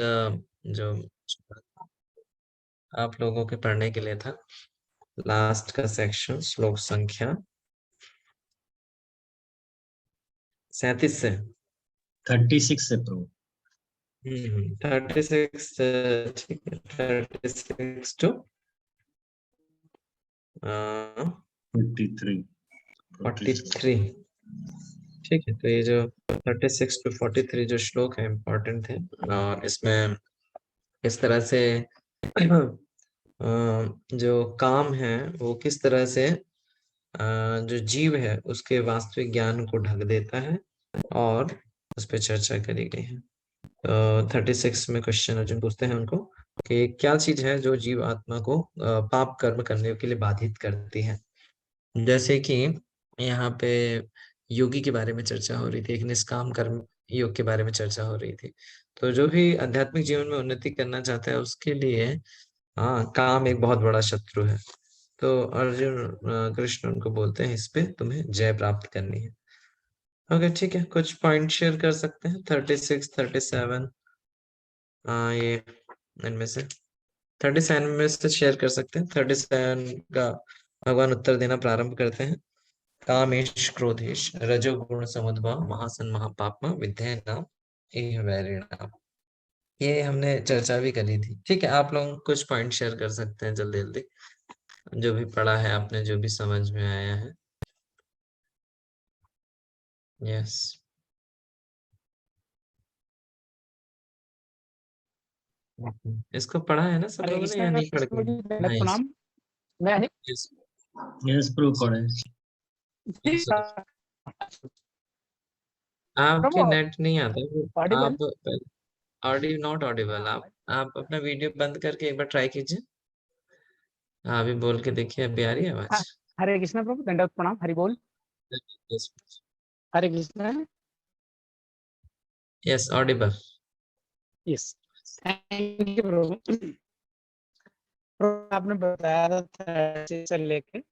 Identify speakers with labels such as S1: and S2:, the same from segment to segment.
S1: जो आप लोगों के पढ़ने के लिए था, लास्ट का सेक्शन श्लोक संख्या 37 से
S2: 36 से प्रभु।
S1: 36 ठीक है, 36 to 43 ठीक है। तो ये जो 36 to 43 जो श्लोक है इम्पोर्टेंट थे, और इसमें इस तरह से जो काम है वो किस तरह से जो जीव है उसके वास्तविक ज्ञान को ढक देता है, और उस पर चर्चा करी गई है। तो 36 में क्वेश्चन अर्जुन पूछते हैं उनको कि क्या चीज है जो जीव आत्मा को पाप कर्म करने के लिए बाधित करती है। जैसे कि यहाँ पे योगी के बारे में चर्चा हो रही थी, एक निष्काम कर्म योग के बारे में चर्चा हो रही थी। तो जो भी आध्यात्मिक जीवन में उन्नति करना चाहता है उसके लिए हाँ, काम एक बहुत बड़ा शत्रु है। तो अर्जुन कृष्ण उनको बोलते हैं इस पे तुम्हें जय प्राप्त करनी है। ओके ठीक है, कुछ पॉइंट शेयर कर सकते हैं 36 37 ये इनमें से 37 में से शेयर कर सकते हैं। 37 का भगवान उत्तर देना प्रारंभ करते हैं। कामेश क्रोधेश रजोगुण समुद्भव महासन महापापमा विद्येनाम इह वैरिणाम। ये हमने चर्चा भी करी थी। ठीक है, आप लोग कुछ पॉइंट शेयर कर सकते हैं जल्दी जल्दी, जो भी पढ़ा है आपने, जो भी समझ में आया है। यस इसको पढ़ा है ना सब लोगों ने या नहीं पढ़ के? हाँ,
S3: प्रणाम। मैं
S2: यस प्रभु पढ़े।
S1: आपके नेट नहीं आता,
S3: ऑडिबल?
S1: आप ऑडियो नॉट ऑडिबल। आप अपना वीडियो बंद करके एक बार ट्राई कीजिए। हाँ, अभी बोल के देखिए, अभी आ रही है आवाज?
S3: हरे कृष्ण प्रभु, दंडवत प्रणाम, हरि बोल। Hare Krishna.
S1: Yes audible.
S3: Yes, thank you प्रभु। आपने बताया था 36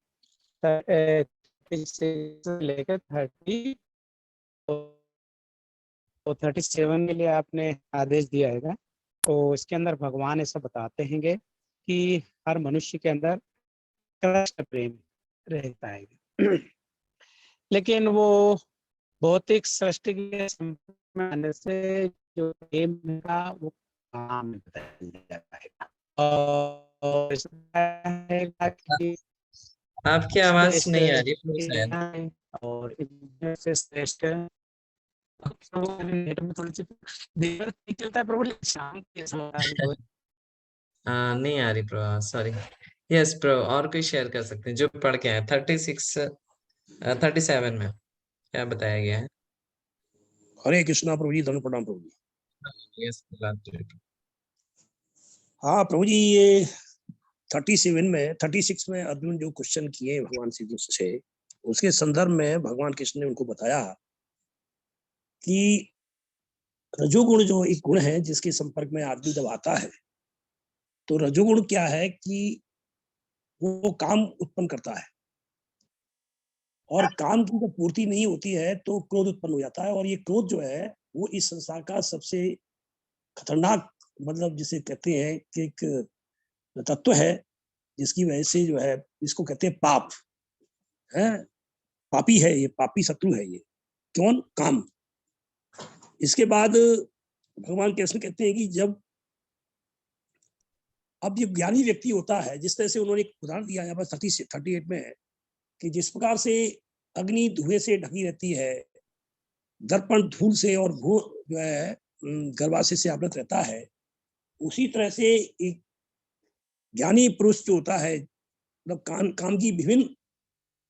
S3: से लेके 30 तो 37 के लिए आपने आदेश दिया है। तो इसके अंदर भगवान ऐसा बताते हैं कि हर मनुष्य के अंदर कृष्ण प्रेम रहता है, लेकिन वो भौतिक सृष्टि के संपर्क में आने से जो प्रेम का वो काम में बदल जाता है। और कि
S1: आपकी आवाज नहीं आ रही शायद।
S3: और से श्रेष्ठ में थोड़ी सी देर निकलता है प्रभु, शाम के समय
S1: नहीं आ रही प्रभा, सॉरी। यस प्रभु, और कोई शेयर कर सकते हैं जो पढ़ के आए 36 37 में क्या बताया गया है?
S4: हरे कृष्णा प्रभु जी, धन्य प्रणाम प्रभु जी।
S1: यस
S4: हाँ प्रभु जी, ये 36 में अर्जुन जो क्वेश्चन किए भगवान श्री कृष्ण से, उसके संदर्भ में भगवान कृष्ण ने उनको बताया कि रजोगुण जो एक गुण है जिसके संपर्क में आदमी जब आता है, तो रजोगुण क्या है कि वो काम उत्पन्न करता है, और काम की जब पूर्ति नहीं होती है तो क्रोध उत्पन्न हो जाता है। और ये क्रोध जो है वो इस संसार का सबसे खतरनाक, मतलब जिसे कहते हैं कि एक तत्व है, जिसकी वजह से जो है इसको कहते हैं पाप है, पापी है ये, पापी शत्रु है ये। कौन? काम। इसके बाद भगवान कृष्ण कहते हैं कि जब अब ये ज्ञानी व्यक्ति होता है, जिस तरह से उन्होंने एक उदाहरण दिया यहाँ पर 38 में है कि जिस प्रकार से अग्नि धुएं से ढकी रहती है, दर्पण धूल से और भू जो है गर्भाशय से आवृत रहता है, उसी तरह से एक ज्ञानी पुरुष जो होता है, मतलब काम की विभिन्न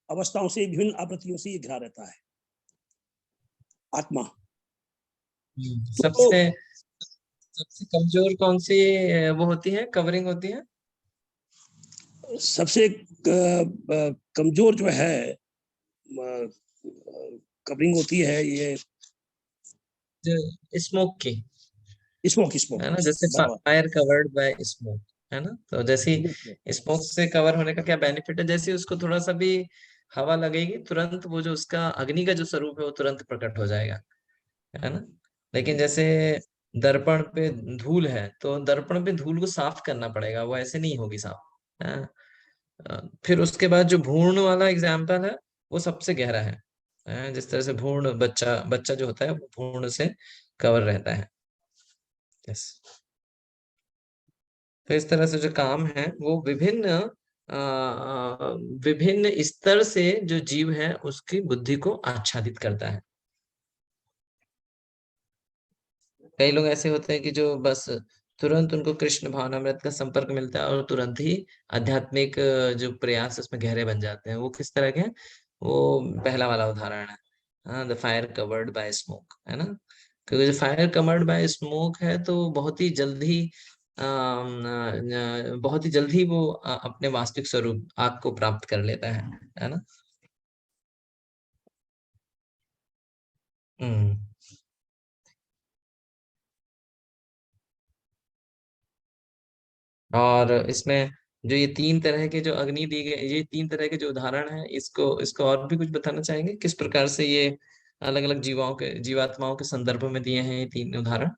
S4: अवस्थाओं से, विभिन्न आवृत्तियों से ये घिरा रहता है आत्मा।
S1: सबसे सबसे कमजोर कौन सी वो होती है, कवरिंग होती है?
S4: सबसे कमजोर जो है कवरिंग होती है ये
S1: स्मोक की,
S4: स्मोक
S1: है ना, जैसे फायर कवर्ड बाय स्मोक, है ना। तो जैसे स्मोक से कवर होने का क्या बेनिफिट है, जैसे उसको थोड़ा सा भी हवा लगेगी तुरंत वो जो उसका अग्नि का जो स्वरूप है वो तुरंत प्रकट हो जाएगा, है ना। लेकिन जैसे दर्पण पे धूल है तो दर्पण पे धूल को साफ करना पड़ेगा, वो ऐसे नहीं होगी साफ। हाँ। फिर उसके बाद जो भ्रूण वाला एग्जाम्पल है वो सबसे गहरा है। जिस तरह से भ्रूण बच्चा बच्चा जो होता है वो भ्रूण से कवर रहता है। यस। तो इस तरह से जो काम है वो विभिन्न विभिन्न स्तर से जो जीव है उसकी बुद्धि को आच्छादित करता है। कई लोग ऐसे होते हैं कि जो बस तुरंत उनको कृष्ण भावनामृत का संपर्क मिलता है और तुरंत ही आध्यात्मिक जो प्रयास उसमें गहरे बन जाते हैं। वो किस तरह के हैं? वो पहला वाला उदाहरण है, हाँ, the fire covered by smoke, है ना। क्योंकि जो फायर कवर्ड बाय स्मोक है तो बहुत ही जल्दी बहुत ही जल्दी वो अपने वास्तविक स्वरूप आग को प्राप्त कर लेता है ना। हम्म। और इसमें जो ये तीन तरह के जो अग्नि दी गई, ये तीन तरह के जो उदाहरण है, इसको इसको और भी कुछ बताना चाहेंगे किस प्रकार से ये अलग अलग जीवात्माओं के संदर्भ में दिए हैं ये तीन उदाहरण?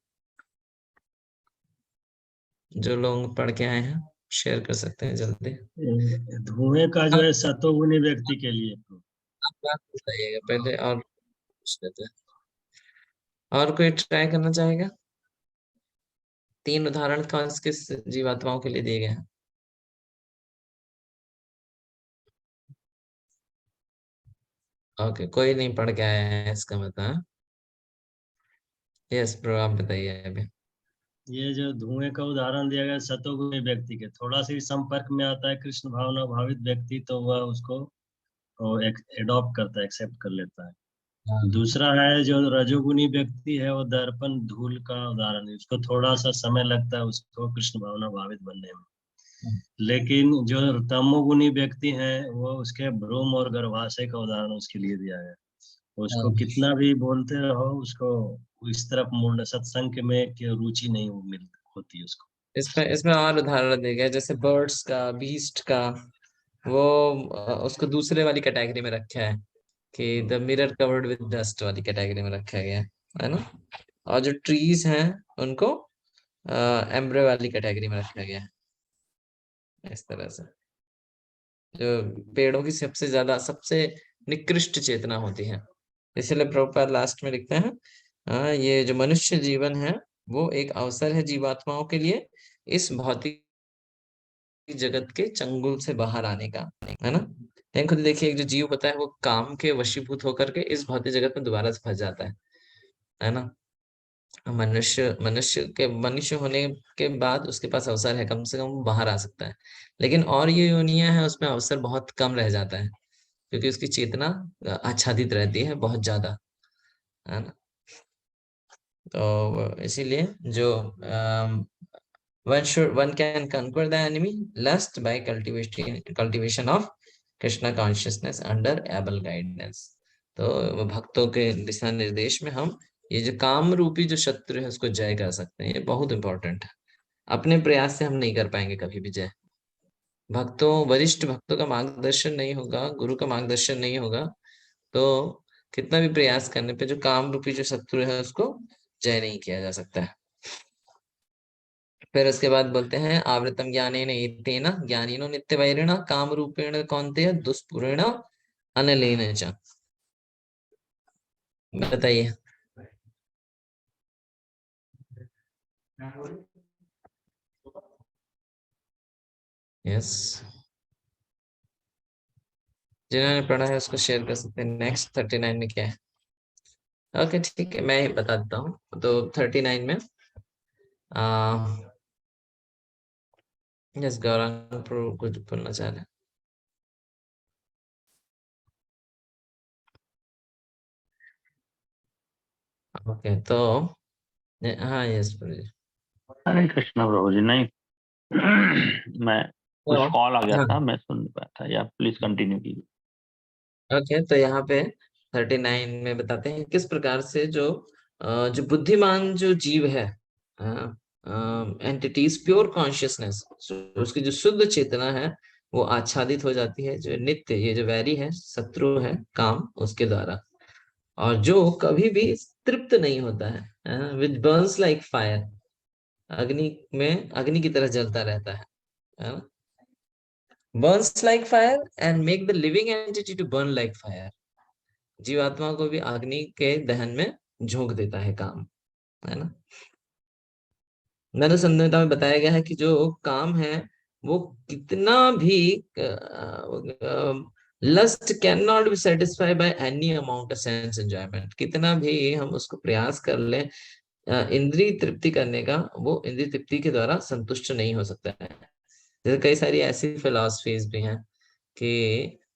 S1: जो लोग पढ़ के आए हैं शेयर कर सकते हैं जल्दी।
S2: धुएं का जो
S1: हाँ,
S2: है सतोगुनी व्यक्ति के लिए प्रभु।
S1: आप बात बताइएगा पहले और पूछ लेते हैं। और कोई ट्राई करना चाहेगा? तीन उदाहरण कौन किस जीवात्माओं के लिए दिए गए हैं? ओके, कोई नहीं पढ़ के आया है इसका मतलब। यस ब्रो, आप बताइए अभी।
S2: ये जो धुएं का उदाहरण दिया गया सतोगुनी व्यक्ति के, थोड़ा सा भी संपर्क में आता है कृष्ण भावना भावित व्यक्ति तो वह उसको एडॉप्ट करता है, एक्सेप्ट कर लेता है।
S1: हाँ।
S2: दूसरा है जो रजोगुनी व्यक्ति है, वो दर्पण धूल का उदाहरण है, उसको थोड़ा सा समय लगता है उसको कृष्ण भावना भावित बनने में। लेकिन जो तमोगुनी व्यक्ति हैं वो उसके भ्रूम और गर्भाशय का उदाहरण उसके लिए दिया है। उसको
S1: हाँ।
S2: कितना भी बोलते रहो उसको इस तरफ मुंड सत्संग में की रुचि नहीं मिल होती उसको।
S1: इसमें इसमें और उदाहरण दिए गए जैसे बर्ड्स का, बीस्ट का। वो उसको दूसरे वाली कैटेगरी में रखा है कि the mirror covered with dust वाली कैटेगरी में रखा गया है ना। और जो ट्रीज हैं उनको एम्ब्रो वाली कैटेगरी में रखा गया है। इस तरह से जो पेड़ों की सबसे ज्यादा सबसे निकृष्ट चेतना होती है। इसलिए प्रभुपाद लास्ट में लिखते हैं, ये जो मनुष्य जीवन है वो एक अवसर है जीवात्माओं के लिए इस भौतिक जगत के चंगुल से बाहर आने का, है ना। लेकिन खुद देखिए, एक जो जीव होता है वो काम के वशीभूत होकर के इस भौतिक जगत में दोबारा से फंस जाता है ना। मनुष्य होने के बाद उसके पास अवसर है, कम से कम वो बाहर आ सकता है। लेकिन और ये योनियां हैं उसमें अवसर बहुत कम रह जाता है क्योंकि उसकी चेतना आच्छादित रहती है बहुत ज्यादा, है ना। तो इसीलिए जो one can conquer the enemy lust by cultivation of Krishna consciousness under able guidance। तो भक्तों के दिशा निर्देश में हम ये जो काम रूपी जो शत्रु है उसको जय कर सकते हैं। ये बहुत इंपॉर्टेंट है। अपने प्रयास से हम नहीं कर पाएंगे कभी भी जय। वरिष्ठ भक्तों का मार्गदर्शन नहीं होगा, गुरु का मार्गदर्शन नहीं होगा तो कितना भी प्रयास करने पे जो काम रूपी जो शत्रु है उसको जय नहीं किया जा सकता है। फिर उसके बाद बोलते हैं आवृतम ज्ञानेन एतेन ज्ञानिनो नित्य वैरिण काम रूपेण कौन्तेय दुष्पूरेण अनलेन च। बताइए। यस, जिन्होंने पढ़ा है उसको शेयर कर सकते हैं। नेक्स्ट 39 में क्या है? ओके ठीक है, मैं बता देता हूँ। तो 39 में यस, गौरांग प्रभु कुछ बोलना चाह रहे हैं। ओके तो हाँ, यस प्रभु जी।
S5: हरे कृष्ण प्रभु जी। नहीं मैं कुछ
S1: तो
S5: कॉल आ गया
S1: हाँ,
S5: था, मैं सुन नहीं पाया था। या प्लीज कंटिन्यू कीजिए।
S1: ओके तो यहाँ पे 39 में बताते हैं किस प्रकार से जो बुद्धिमान जो जीव है, एंटिटीज प्योर कॉन्शियसनेस, उसकी जो शुद्ध चेतना है वो आच्छादित हो जाती है जो नित्य ये जो वैरी है शत्रु है काम उसके द्वारा। और जो कभी भी तृप्त नहीं होता है, विच बर्न्स लाइक फायर, अग्नि की तरह जलता रहता है ना, burns like fire and make the living entity to burn like fire. जीवात्मा को भी अग्नि के दहन में झोंक देता है काम, है ना। मैंने संहिता में बताया गया है कि जो काम है वो कितना भी, lust can not be satisfied by any amount of sense enjoyment, कितना भी हम उसको प्रयास कर लें इंद्रिय तृप्ति करने का, वो इंद्रिय तृप्ति के द्वारा संतुष्ट नहीं हो सकता है। जैसे कई सारी ऐसी फिलॉसफीज भी हैं कि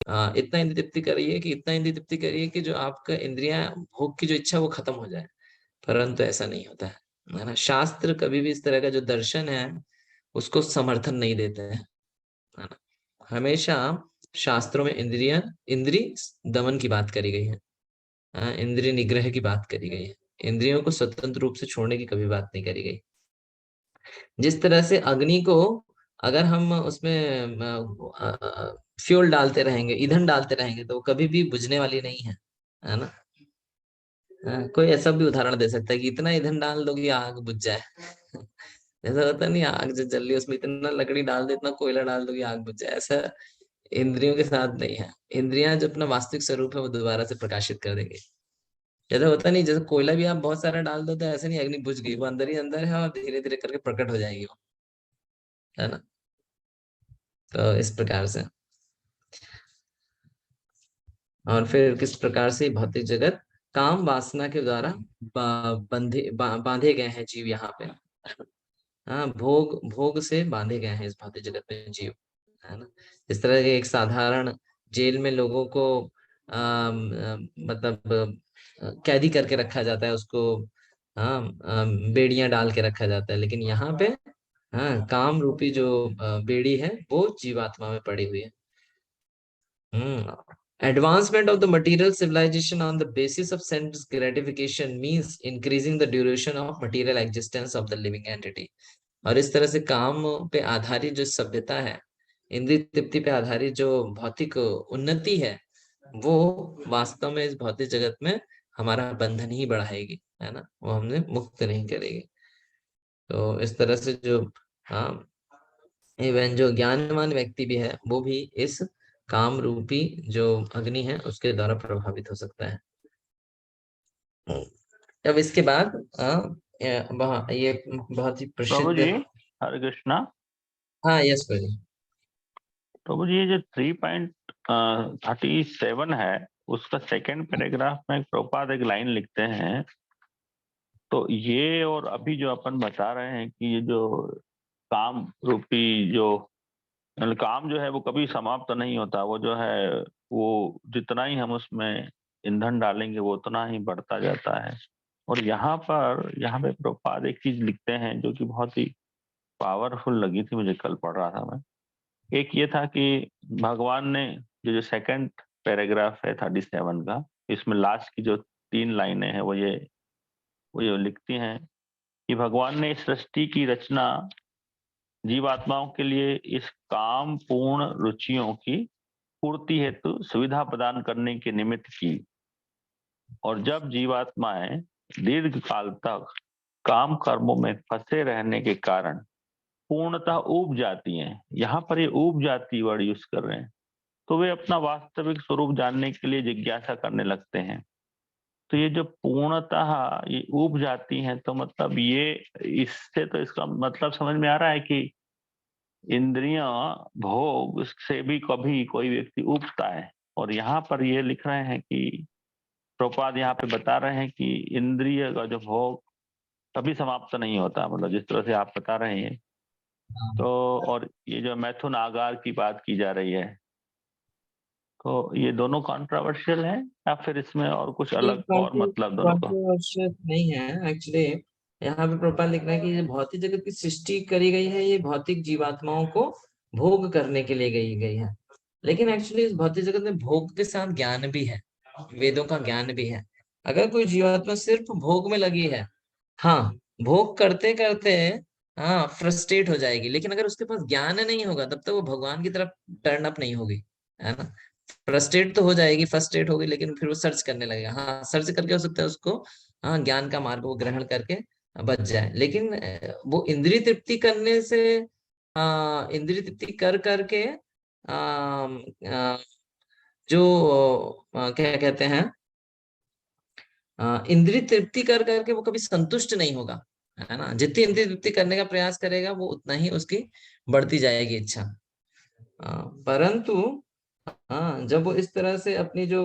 S1: इतना इंद्रिय तृप्ति करिए, कि इतना इंद्रिय तृप्ति करिए कि जो आपका इंद्रियां भोग की जो इच्छा वो खत्म हो जाए, परंतु ऐसा नहीं होता है ना। शास्त्र कभी भी इस तरह का जो दर्शन है उसको समर्थन नहीं देते हैं, है ना। हमेशा शास्त्रों में इंद्रिय दमन की बात करी गई है, इंद्रिय निग्रह की बात करी गई है, इंद्रियों को स्वतंत्र रूप से छोड़ने की कभी बात नहीं करी गई। जिस तरह से अग्नि को अगर हम उसमें फ्यूल डालते रहेंगे, ईंधन डालते रहेंगे, तो वो कभी भी बुझने वाली नहीं है ना। कोई ऐसा भी उदाहरण दे सकता है कि इतना ईंधन डाल दो कि आग बुझ जाए। ऐसा होता नहीं, आग जो जल रही है उसमें इतना लकड़ी डाल दो, इतना कोयला डाल दो कि आग बुझ जाए, ऐसा इंद्रियों के साथ नहीं है। इंद्रियां जो अपना वास्तविक स्वरूप है वो दोबारा से प्रकाशित कर देंगे। जैसा होता नहीं, जैसे कोयला भी आप बहुत सारा डाल दो तो ऐसे नहीं अग्नि बुझ गई, वो अंदर ही अंदर है और धीरे धीरे करके प्रकट हो जाएगी वो, है ना। तो इस प्रकार से, और फिर किस प्रकार से भौतिक जगत काम वासना के द्वारा बांधे गए हैं जीव यहाँ पे। हाँ, भोग भोग से बांधे गए हैं इस भौतिक जगत में जीव, है ना। इस तरह के एक साधारण जेल में लोगों को मतलब कैदी करके रखा जाता है, उसको हाँ बेड़ियां डाल के रखा जाता है, लेकिन यहाँ पे हाँ काम रूपी जो बेड़ी है वो जीवात्मा में पड़ी हुई है। Advancement of the material civilization on the basis of sense gratification means increasing the duration of material existence of the living entity। और इस तरह से काम पे आधारित जो सभ्यता है, इंद्रिय तृप्ति पे आधारित जो भौतिक उन्नति है, वो वास्तव में इस भौतिक जगत में हमारा बंधन ही बढ़ाएगी, है ना, वो हमने मुक्त नहीं करेगी। तो इस तरह से जो हाँ इवन जो ज्ञानवान व्यक्ति भी है वो भी इस काम रूपी जो अग्नि है उसके द्वारा प्रभावित हो सकता है। अब इसके बाद ये बहुत ही
S5: प्रभु
S1: प्रसिद्ध,
S5: जी हरे कृष्णा।
S1: हाँ यस भाई।
S5: प्रभु जी ये जो 3.37 है उसका सेकंड पैराग्राफ में प्रभुपाद एक लाइन लिखते हैं, तो ये और अभी जो अपन बता रहे हैं कि ये जो काम रूपी जो काम जो है वो कभी समाप्त नहीं होता, वो जो है वो जितना ही हम उसमें ईंधन डालेंगे वो उतना ही बढ़ता जाता है। और यहाँ पे प्रभुपाद एक चीज लिखते हैं जो कि बहुत ही पावरफुल लगी थी मुझे, कल पढ़ रहा था मैं। एक ये था कि भगवान ने जो सेकंड पैराग्राफ है 37 का, इसमें लास्ट की जो 3 लाइनें हैं वो ये लिखती हैं कि भगवान ने इस सृष्टि की रचना जीवात्माओं के लिए इस काम पूर्ण रुचियों की पूर्ति हेतु सुविधा प्रदान करने के निमित्त की। और जब जीवात्माएं दीर्घ काल तक काम कर्मों में फंसे रहने के कारण पूर्णतः ऊब जाती हैं, यहाँ पर ये ऊब जाती वर्ड यूज कर रहे हैं, तो वे अपना वास्तविक स्वरूप जानने के लिए जिज्ञासा करने लगते हैं। तो ये जो पूर्णतः ये ऊब जाती हैं, तो मतलब ये इससे तो इसका मतलब समझ में आ रहा है कि इंद्रियां भोग से भी कभी कोई व्यक्ति ऊबता है। और यहाँ पर ये लिख रहे हैं कि प्रभुपाद यहाँ पे बता रहे हैं कि इंद्रिय का जो भोग कभी समाप्त नहीं होता, मतलब जिस तरह से आप बता रहे हैं। तो और ये जो मैथुन आगार की बात की जा रही है, तो ये दोनों कॉन्ट्रोवर्शियल है या फिर इसमें और कुछ अलग और मतलब दोनों का?
S1: नहीं है एक्चुअली। यहाँ पे प्रभुपाद लिख रहा है कि ये भौतिक जगत की सृष्टि करी गई है, ये भौतिक जीवात्माओं को भोग करने के लिए गई है, लेकिन एक्चुअली इस भौतिक जगत में भोग के साथ ज्ञान भी है, वेदों का ज्ञान भी है। अगर कोई जीवात्मा सिर्फ भोग में लगी है, हाँ भोग करते करते हाँ फ्रस्ट्रेट हो जाएगी, लेकिन अगर उसके पास ज्ञान नहीं होगा तब तक वो भगवान की तरफ टर्न अप नहीं होगी, है ना। फ्रस्ट्रेट तो हो जाएगी, फ्रस्ट्रेट होगी, लेकिन फिर वो सर्च करने लगेगा। हाँ, सर्च करके हो सकता है उसको, हाँ, ज्ञान का मार्ग वो ग्रहण करके बच जाए। लेकिन वो इंद्रिय तृप्ति करने से, इंद्रिय तृप्ति कर करके जो क्या कहते हैं, इंद्रिय तृप्ति कर करके वो कभी संतुष्ट नहीं होगा, है ना। जितनी इंद्रिय तृप्ति करने का प्रयास करेगा वो उतना ही उसकी बढ़ती जाएगी इच्छा। परंतु हाँ, जब वो इस तरह से अपनी जो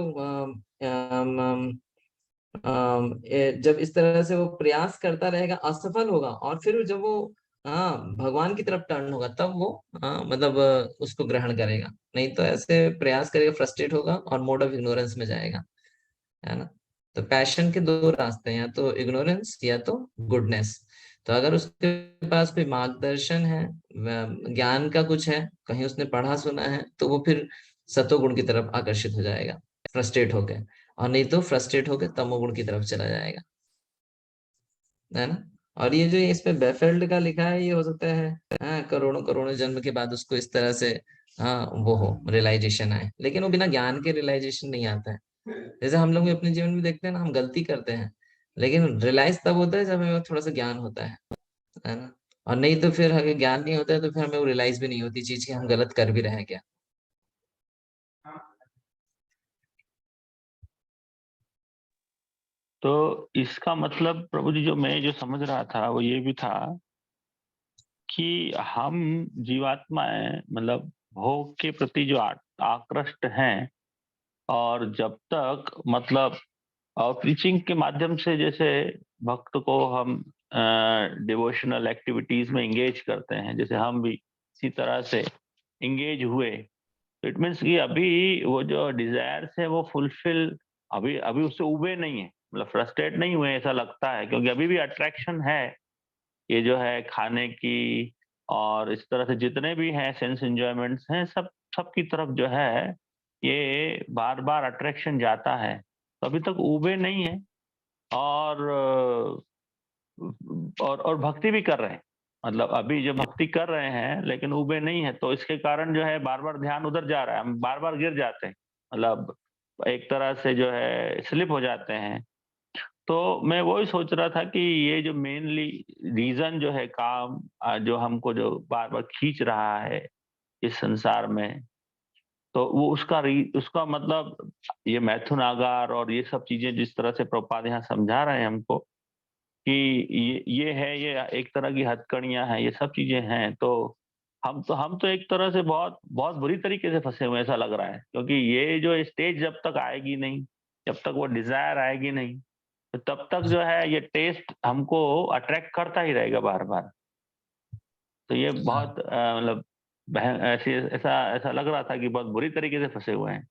S1: जब इस तरह से वो प्रयास करता रहेगा, असफल होगा, और फिर जब वो हाँ भगवान की तरफ टर्न होगा, तब वो मतलब उसको ग्रहण करेगा। नहीं तो ऐसे प्रयास करेगा, फ्रस्ट्रेट होगा और मोड ऑफ इग्नोरेंस में जाएगा, है ना। तो पैशन के दो रास्ते हैं, या तो इग्नोरेंस या तो गुडनेस। तो अगर उसके पास कोई मार्गदर्शन है, ज्ञान का कुछ है, कहीं उसने पढ़ा सुना है, तो वो फिर सतोगुण की तरफ आकर्षित हो जाएगा फ्रस्ट्रेट होके, और नहीं तो फ्रस्ट्रेट होके तमोगुण की तरफ चला जाएगा, है ना। और ये जो इस पे बेफेल्ड का लिखा है, ये हो सकता है करोड़ों करोड़ों जन्म के बाद उसको इस तरह से वो हो रियलाइजेशन आए, लेकिन वो बिना ज्ञान के रियलाइजेशन नहीं आता है। जैसे हम लोग भी अपने जीवन में देखते हैं ना, हम गलती करते हैं, लेकिन रियलाइज तब होता है जब हमें थोड़ा सा ज्ञान होता है ना। और नहीं तो फिर अगर ज्ञान नहीं होता है तो फिर हमें वो रियलाइज भी नहीं होती चीज की हम गलत कर भी रहे हैं क्या।
S5: तो इसका मतलब प्रभु जी, जो मैं जो समझ रहा था वो ये भी था कि हम जीवात्माएं मतलब भोग के प्रति जो आकृष्ट हैं, और जब तक मतलब और प्रीचिंग के माध्यम से जैसे भक्त को हम डिवोशनल एक्टिविटीज में इंगेज करते हैं, जैसे हम भी इसी तरह से इंगेज हुए, तो इट मीन्स कि अभी वो जो डिजायर्स है वो फुलफिल, अभी अभी उससे उबे नहीं है, मतलब फ्रस्ट्रेट नहीं हुए ऐसा लगता है, क्योंकि अभी भी अट्रैक्शन है, ये जो है खाने की और इस तरह से जितने भी हैं सेंस एंजॉयमेंट्स हैं, सब सब की तरफ जो है ये बार बार अट्रैक्शन जाता है, तो अभी तक उबे नहीं है। और और भक्ति भी कर रहे हैं, मतलब अभी जो भक्ति कर रहे हैं लेकिन उबे नहीं है, तो इसके कारण जो है बार बार ध्यान उधर जा रहा है, हम बार बार गिर जाते हैं, मतलब एक तरह से जो है स्लिप हो जाते हैं। तो मैं वही सोच रहा था कि ये जो मेनली रीजन जो है काम, जो हमको जो बार बार खींच रहा है इस संसार में, तो वो उसका मतलब ये मैथुन आगार और ये सब चीजें जिस तरह से प्रभुपाद यहाँ समझा रहे हैं हमको कि ये है, ये एक तरह की हथकड़ियां हैं, ये सब चीजें हैं, तो हम तो एक तरह से बहुत बहुत बुरी तरीके से फंसे हुए हैं, ऐसा लग रहा है, क्योंकि ये जो स्टेज जब तक आएगी नहीं, जब तक वो डिजायर आएगी नहीं, तो तब तक जो है ये टेस्ट हमको अट्रैक्ट करता ही रहेगा बार बार। तो ये बहुत मतलब ऐसे ऐसा ऐसा लग रहा था कि बहुत बुरी तरीके से फंसे हुए हैं।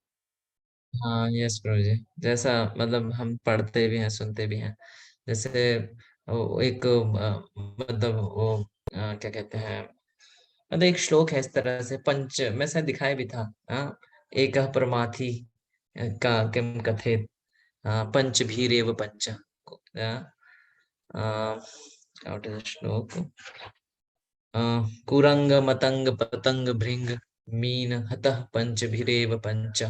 S1: हाँ यस प्रभु जी, जैसा मतलब हम पढ़ते भी हैं सुनते भी हैं, जैसे वो एक मतलब वो क्या कहते हैं, मतलब एक श्लोक है इस तरह से, पंच में शायद दिखाया भी था, एक परमाथि का किम कथेत, पंच भीरेव पंच, व्हाट इज श्लोक, कुरंग मतंग पतंग भृंग मीन हतः पंच भीरेव पंच।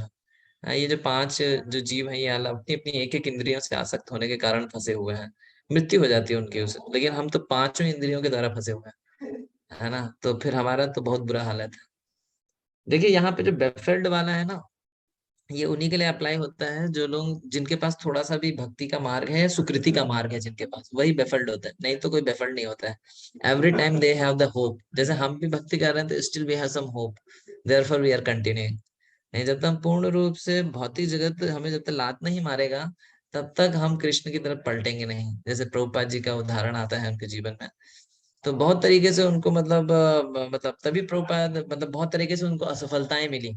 S1: ये जो पांच जो जीव हैं, ये अपनी अपनी एक एक इंद्रियों से आसक्त होने के कारण फंसे हुए हैं, मृत्यु हो जाती है उनकी उस, लेकिन हम तो पांचों इंद्रियों के द्वारा फंसे हुए हैं, है ना। तो फिर हमारा तो बहुत बुरा हालत है। देखिए यहाँ पे जो बेफेल्ड वाला है ना, ये उन्हीं के लिए अप्लाई होता है जो लोग, जिनके पास थोड़ा सा भी भक्ति का मार्ग है, सुकृति का मार्ग है जिनके पास, वही बेफल्ड होता है, नहीं तो कोई बेफल्ड नहीं होता है। Every time they have the hope, जैसे हम भी भक्ति कर रहे हैं तो still we have some hope, therefore we are continuing. नहीं, जब तक हम पूर्ण रूप से भौतिक जगत हमें जब तक लात नहीं मारेगा, तब तक हम कृष्ण की तरफ पलटेंगे नहीं। जैसे प्रभुपाद जी का उदाहरण आता है उनके जीवन में, तो बहुत तरीके से उनको मतलब मतलब तभी प्रभुपाद मतलब बहुत तरीके से उनको असफलताएं मिली।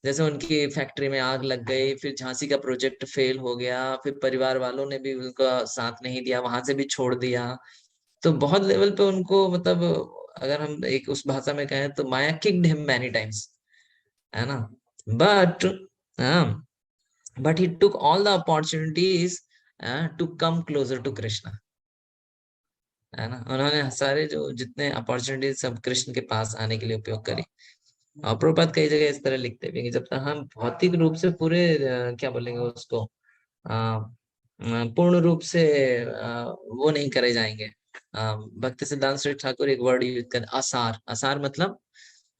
S1: जैसे उनकी फैक्ट्री में आग लग गई, फिर झांसी का प्रोजेक्ट फेल हो गया, फिर परिवार वालों ने भी उनका साथ नहीं दिया, वहां से भी छोड़ दिया। तो बहुत लेवल पे उनको मतलब, अगर हम एक उस भाषा में कहें तो Maya kicked him many times, है ना। But but he took all the opportunities to come closer to Krishna, है ना। उन्होंने सारे जो जितने अपॉर्चुनिटीज सब कृष्ण के पास आने के लिए उपयोग करी। और प्रभुपाद कई जगह इस तरह लिखते भी हैं कि जब तक हम भौतिक रूप से पूरे क्या बोलेंगे उसको पूर्ण रूप से वो नहीं करे जाएंगे। भक्ति सिद्धांत श्री ठाकुर एक वर्ड यूज कर, आसार। आसार मतलब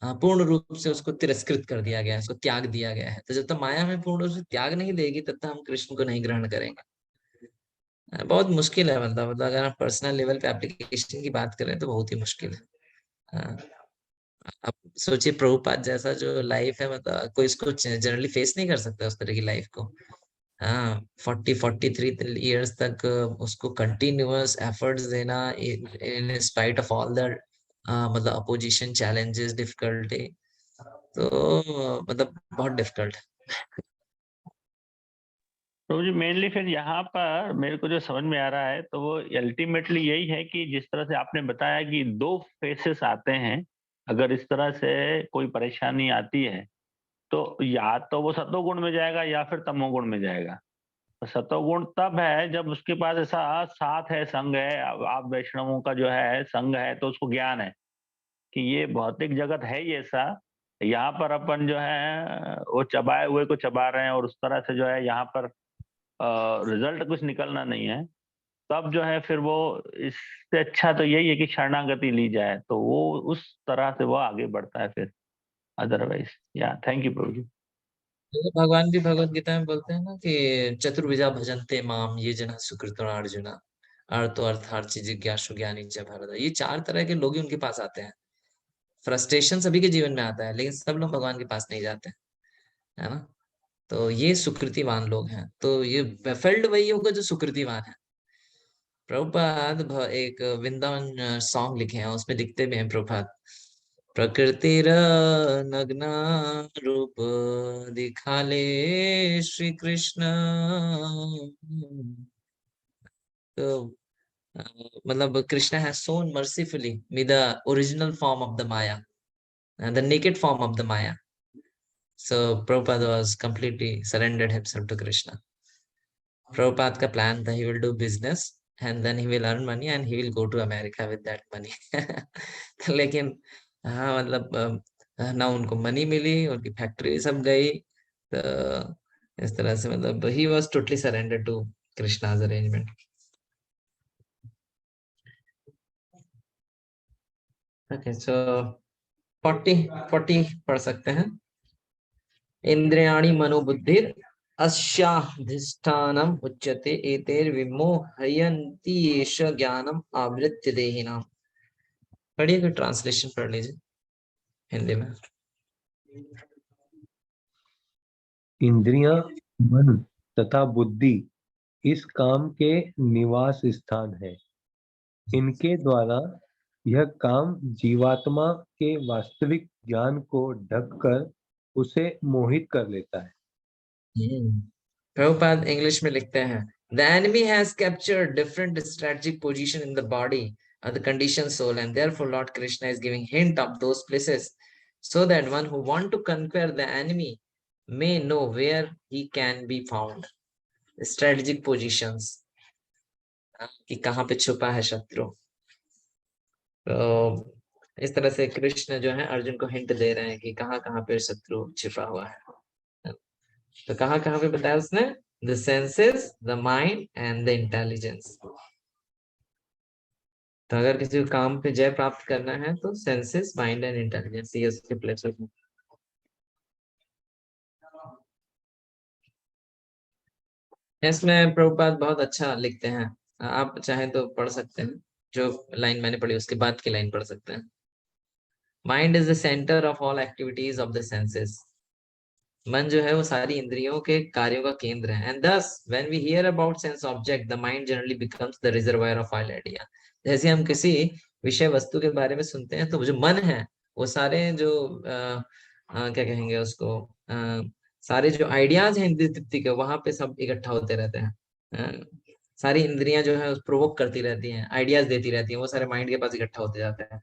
S1: पूर्ण रूप से उसको तिरस्कृत कर दिया गया है, उसको त्याग दिया गया है। तो जब तक माया में पूर्ण रूप से त्याग नहीं देगी तब तक हम कृष्ण को नहीं ग्रहण करेंगे। बहुत मुश्किल है, मतलब अगर आप पर्सनल लेवल पे एप्लीकेशन की बात करें तो बहुत ही मुश्किल है। आप सोचिए प्रभुपाद जैसा जो लाइफ है, मतलब कोई इसको जनरली फेस नहीं कर सकता उस तरह की लाइफ को। हाँ, 43 इयर्स तक उसको कंटिन्यूअस एफर्ट्स देना in spite of all the मतलब अपोजिशन, चैलेंजेस, डिफिकल्टी, तो मतलब बहुत डिफिकल्ट।
S5: तो जी मेनली फिर यहाँ पर मेरे को जो समझ में आ रहा है तो वो अल्टीमेटली यही है कि जिस तरह से आपने बताया कि दो फेसेस आते हैं, अगर इस तरह से कोई परेशानी आती है तो या तो वो सतोगुण में जाएगा या फिर तमोगुण में जाएगा। तो सतोगुण तब है जब उसके पास ऐसा साथ है, संग है। अब आप वैष्णवों का जो है संग है तो उसको ज्ञान है कि ये भौतिक जगत है ही ऐसा, यहाँ पर अपन जो है वो चबाए हुए को चबा रहे हैं और उस तरह से जो है यहाँ पर रिजल्ट कुछ निकलना नहीं है। तब जो है फिर वो, इससे अच्छा तो यही है कि शरणागति ली जाए, तो वो उस तरह से वो आगे बढ़ता है फिर। अदरवाइज या थैंक यू प्रभु जी।
S1: तो भगवान भी भगवत गीता में बोलते हैं ना कि चतुर्विधा भजन्ते माम ये जना सुकृतो अर्जुना, अर्थो अर्थार्ची जिज्ञासु ज्ञानी च भारत। ये चार तरह के लोग ही उनके पास आते हैं। फ्रस्ट्रेशन सभी के जीवन में आता है, लेकिन सब लोग भगवान के पास नहीं जाते, है ना। तो ये सुकृतिवान लोग हैं। तो ये बेफिल्ड वही होगा जो सुकृतिवान है। प्रभुपाद एक वृंदावन सॉन्ग लिखे हैं, उसमें लिखते भी हैं प्रभुपाद, प्रकृतिर नग्न रूप दिखाले श्री कृष्ण। तो मतलब Krishna has shown mercifully me the original form of the Maya and the naked form of the Maya. So Prabhupada was completely surrendered himself to Krishna. Prabhupada का plan था he will do business and then he will earn money and he will go to America with that money. लेकिन हाँ मतलब ना उनको money मिली, उनकी factory सब गई। तो इस तरह से मतलब he was totally surrendered to Krishna's arrangement. Okay, so 40 पढ़ सकते हैं। इंद्रियाणि मनोबुद्धिर अस्याधिष्ठानम उच्यते एतेर विमोहयन्ति एष ज्ञानम आवृत्य देहिनाम। पढ़िए, कोई ट्रांसलेशन पढ़ लीजिए हिंदी में।
S6: इंद्रियां, मन तथा बुद्धि इस काम के निवास स्थान है। इनके द्वारा यह काम जीवात्मा के वास्तविक ज्ञान को ढककर उसे मोहित कर लेता है।
S1: प्रभुपाद इंग्लिश में लिखते हैं, The enemy has captured different strategic position in the body of the conditioned soul, and therefore Lord Krishna is giving hint of those places so that one who want to conquer the enemy may know where he can be found. Strategic positions, कि कहाँ पे छुपा है शत्रु। तो इस तरह से कृष्ण जो है अर्जुन को हिंट दे रहे हैं कि कहाँ कहाँ पे शत्रु छिपा हुआ है। तो कहाँ कहाँ पे बताया उसने? The senses, the mind and the intelligence. तो अगर किसी को काम पे जय प्राप्त करना है तो सेंसेस, माइंड एंड इंटेलिजेंस ये उसके प्लेसेस हैं। इसमें प्रभुपाद बहुत अच्छा लिखते हैं, आप चाहें तो पढ़ सकते हैं। जो लाइन मैंने पढ़ी उसके बाद की लाइन पढ़ सकते हैं। Mind is the centre of all activities of the senses. मन जो है वो सारी इंद्रियों के कार्यों का केंद्र है। And thus when we hear about sense object the mind generally becomes the reservoir of all idea। जैसे हम किसी विषय वस्तु के बारे में सुनते हैं तो जो मन है वो सारे जो क्या कहेंगे उसको, सारे जो आइडियाज हैं इंद्रिय तृप्ति के, वहां पे सब इकट्ठा होते रहते हैं। सारी इंद्रियां जो है प्रोवोक करती रहती हैं, आइडियाज देती रहती हैं, वो सारे माइंड के पास इकट्ठा होते जाते हैं।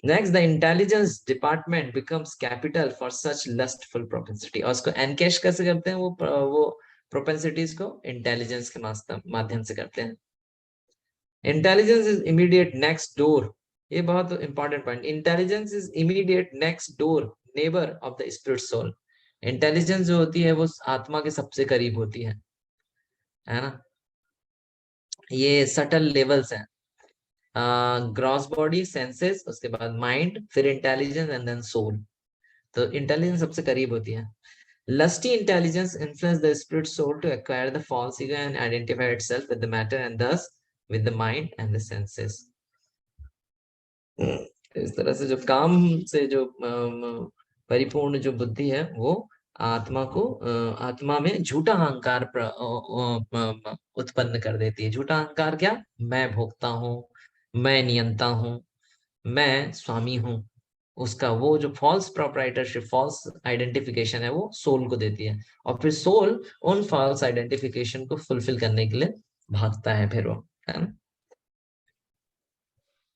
S1: Next, the intelligence department becomes capital for such lustful propensity। और उसको एनकैश कैसे करते हैं? वो propensities को इंटेलिजेंस के माध्यम से करते हैं। Intelligence is immediate next door ये बहुत important point. Intelligence is immediate next door neighbour of the spirit soul. Intelligence जो होती है वो आत्मा के सबसे करीब होती है ना। ये सटल लेवल्स हैं, ग्रॉस बॉडी, सेंसेस, उसके बाद माइंड, फिर इंटेलिजेंस एंड देन सोल। तो इंटेलिजेंस सबसे करीब होती है। Lusty intelligence influences the spirit soul to acquire the false ego and identify itself with the matter and thus with the mind and the senses. इस तरह से जो काम से जो परिपूर्ण जो बुद्धि है वो आत्मा को आत्मा में झूठा अहंकार उत्पन्न कर देती है। झूठा अहंकार क्या? मैं भोगता हूँ, मैं नियंता हूँ, मैं स्वामी हूँ। उसका वो जो फॉल्स प्रोप्राइटरशिप, फॉल्स आइडेंटिफिकेशन है वो सोल को देती है, और फिर सोल उन फॉल्स आइडेंटिफिकेशन को फुलफिल करने के लिए भागता है फिर वो, है ना।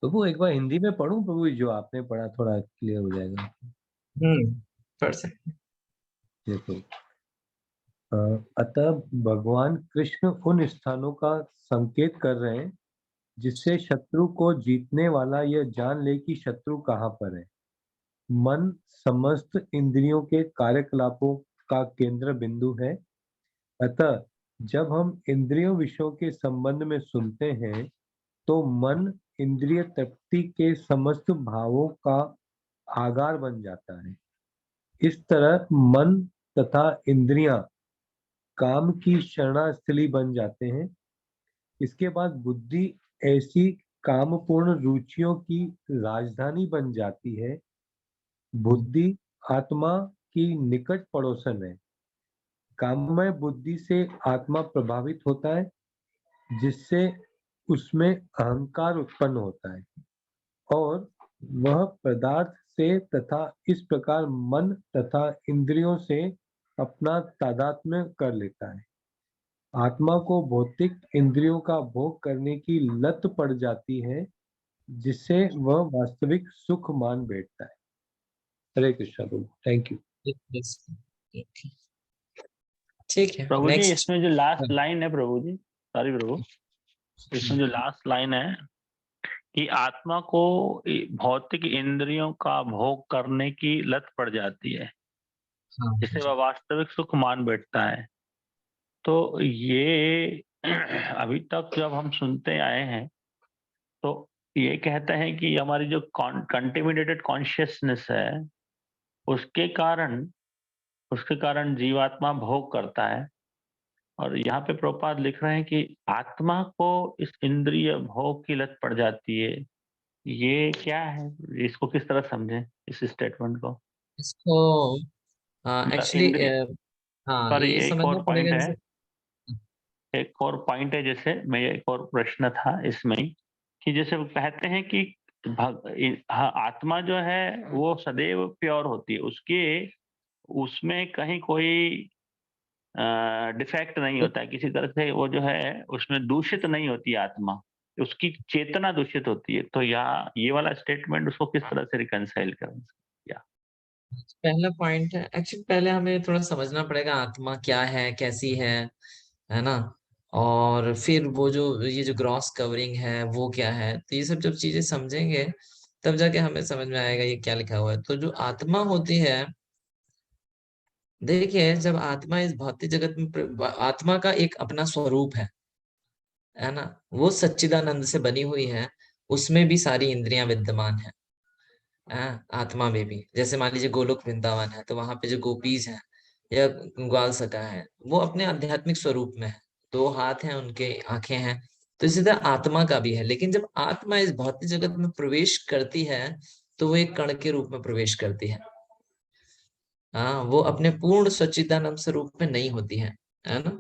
S6: प्रभु एक बार हिंदी में पढ़ूं प्रभु, जो आपने पढ़ा थोड़ा क्लियर हो जाएगा।
S1: पढ़ सकते।
S6: देखो, अतः भगवान कृष्ण उन स्थानों का संकेत कर रहे हैं जिससे शत्रु को जीतने वाला यह जान ले कि शत्रु कहाँ पर है। मन समस्त इंद्रियों के कार्यकलापों का केंद्र बिंदु है। अतः जब हम इंद्रियों विषयों के संबंध में सुनते हैं तो मन इंद्रिय तृप्ति के समस्त भावों का आगार बन जाता है। इस तरह मन तथा इंद्रियां काम की शरणास्थली बन जाते हैं। इसके बाद बुद्धि ऐसी कामपूर्ण रुचियों की राजधानी बन जाती है। बुद्धि आत्मा की निकट पड़ोसन है। काममय बुद्धि से आत्मा प्रभावित होता है जिससे उसमें अहंकार उत्पन्न होता है और वह पदार्थ से तथा इस प्रकार मन तथा इंद्रियों से अपना तादात्म्य कर लेता है। आत्मा को भौतिक इंद्रियों का भोग करने की लत पड़ जाती है जिससे वह वास्तविक सुख मान बैठता है। हरे कृष्णा प्रभु, थैंक यू।
S1: ठीक है
S5: प्रभु जी,
S1: नेक्स्ट।
S5: इसमें जो लास्ट लाइन है प्रभु जी, सॉरी प्रभु, इसमें जो लास्ट लाइन है कि आत्मा को भौतिक इंद्रियों का भोग करने की लत पड़ जाती है जिससे वह वास्तविक सुख मान बैठता है। तो ये अभी तक जब हम सुनते आए हैं तो ये कहते हैं कि हमारी जो कंटिन्यूटेड कॉन्शियसनेस है उसके कारण जीवात्मा भोग करता है। और यहाँ पे प्रभुपाद लिख रहे हैं कि आत्मा को इस इंद्रिय भोग की लत पड़ जाती है। ये क्या है, इसको किस तरह समझें इस स्टेटमेंट को?
S1: इसको एक्चुअली हाँ
S5: सॉरी,
S1: ये
S5: एक
S1: समझना
S5: और
S1: पड़ेगा
S5: पॉइंट है,
S1: जैसे।
S5: जैसे मैं एक और प्रश्न था इसमें कि जैसे वो कहते हैं कि आत्मा जो है वो सदैव प्योर होती है, उसमें कहीं कोई डिफेक्ट नहीं होता है, किसी तरह से वो जो है उसमें दूषित नहीं होती आत्मा, उसकी चेतना दूषित होती है। तो ये वाला स्टेटमेंट उसको किस तरह से रिकंसाइल करें?
S1: पहला पॉइंट है, एक्चुअली पहले हमें थोड़ा समझना पड़ेगा आत्मा क्या है, कैसी है ना। और फिर वो जो ये जो ग्रॉस कवरिंग है वो क्या है, तो ये सब जब चीजें समझेंगे तब जाके हमें समझ में आएगा ये क्या लिखा हुआ है। तो जो आत्मा होती है, देखिए जब आत्मा इस भौतिक जगत में, आत्मा का एक अपना स्वरूप है ना, वो सच्चिदानंद से बनी हुई है, उसमें भी सारी इंद्रियां विद्यमान है। आत्मा में भी, जैसे मान लीजिए गोलोक वृंदावन है तो वहां पे जो गोपीज हैं या ग्वाल सखा है वो अपने आध्यात्मिक स्वरूप में है, दो हाथ हैं उनके, आंखें हैं। तो इसी तरह आत्मा का भी है। लेकिन जब आत्मा इस भौतिक जगत में प्रवेश करती है तो वो एक कण के रूप में प्रवेश करती है। वो अपने पूर्ण सच्चिदानंद स्वरूप में नहीं होती है ना।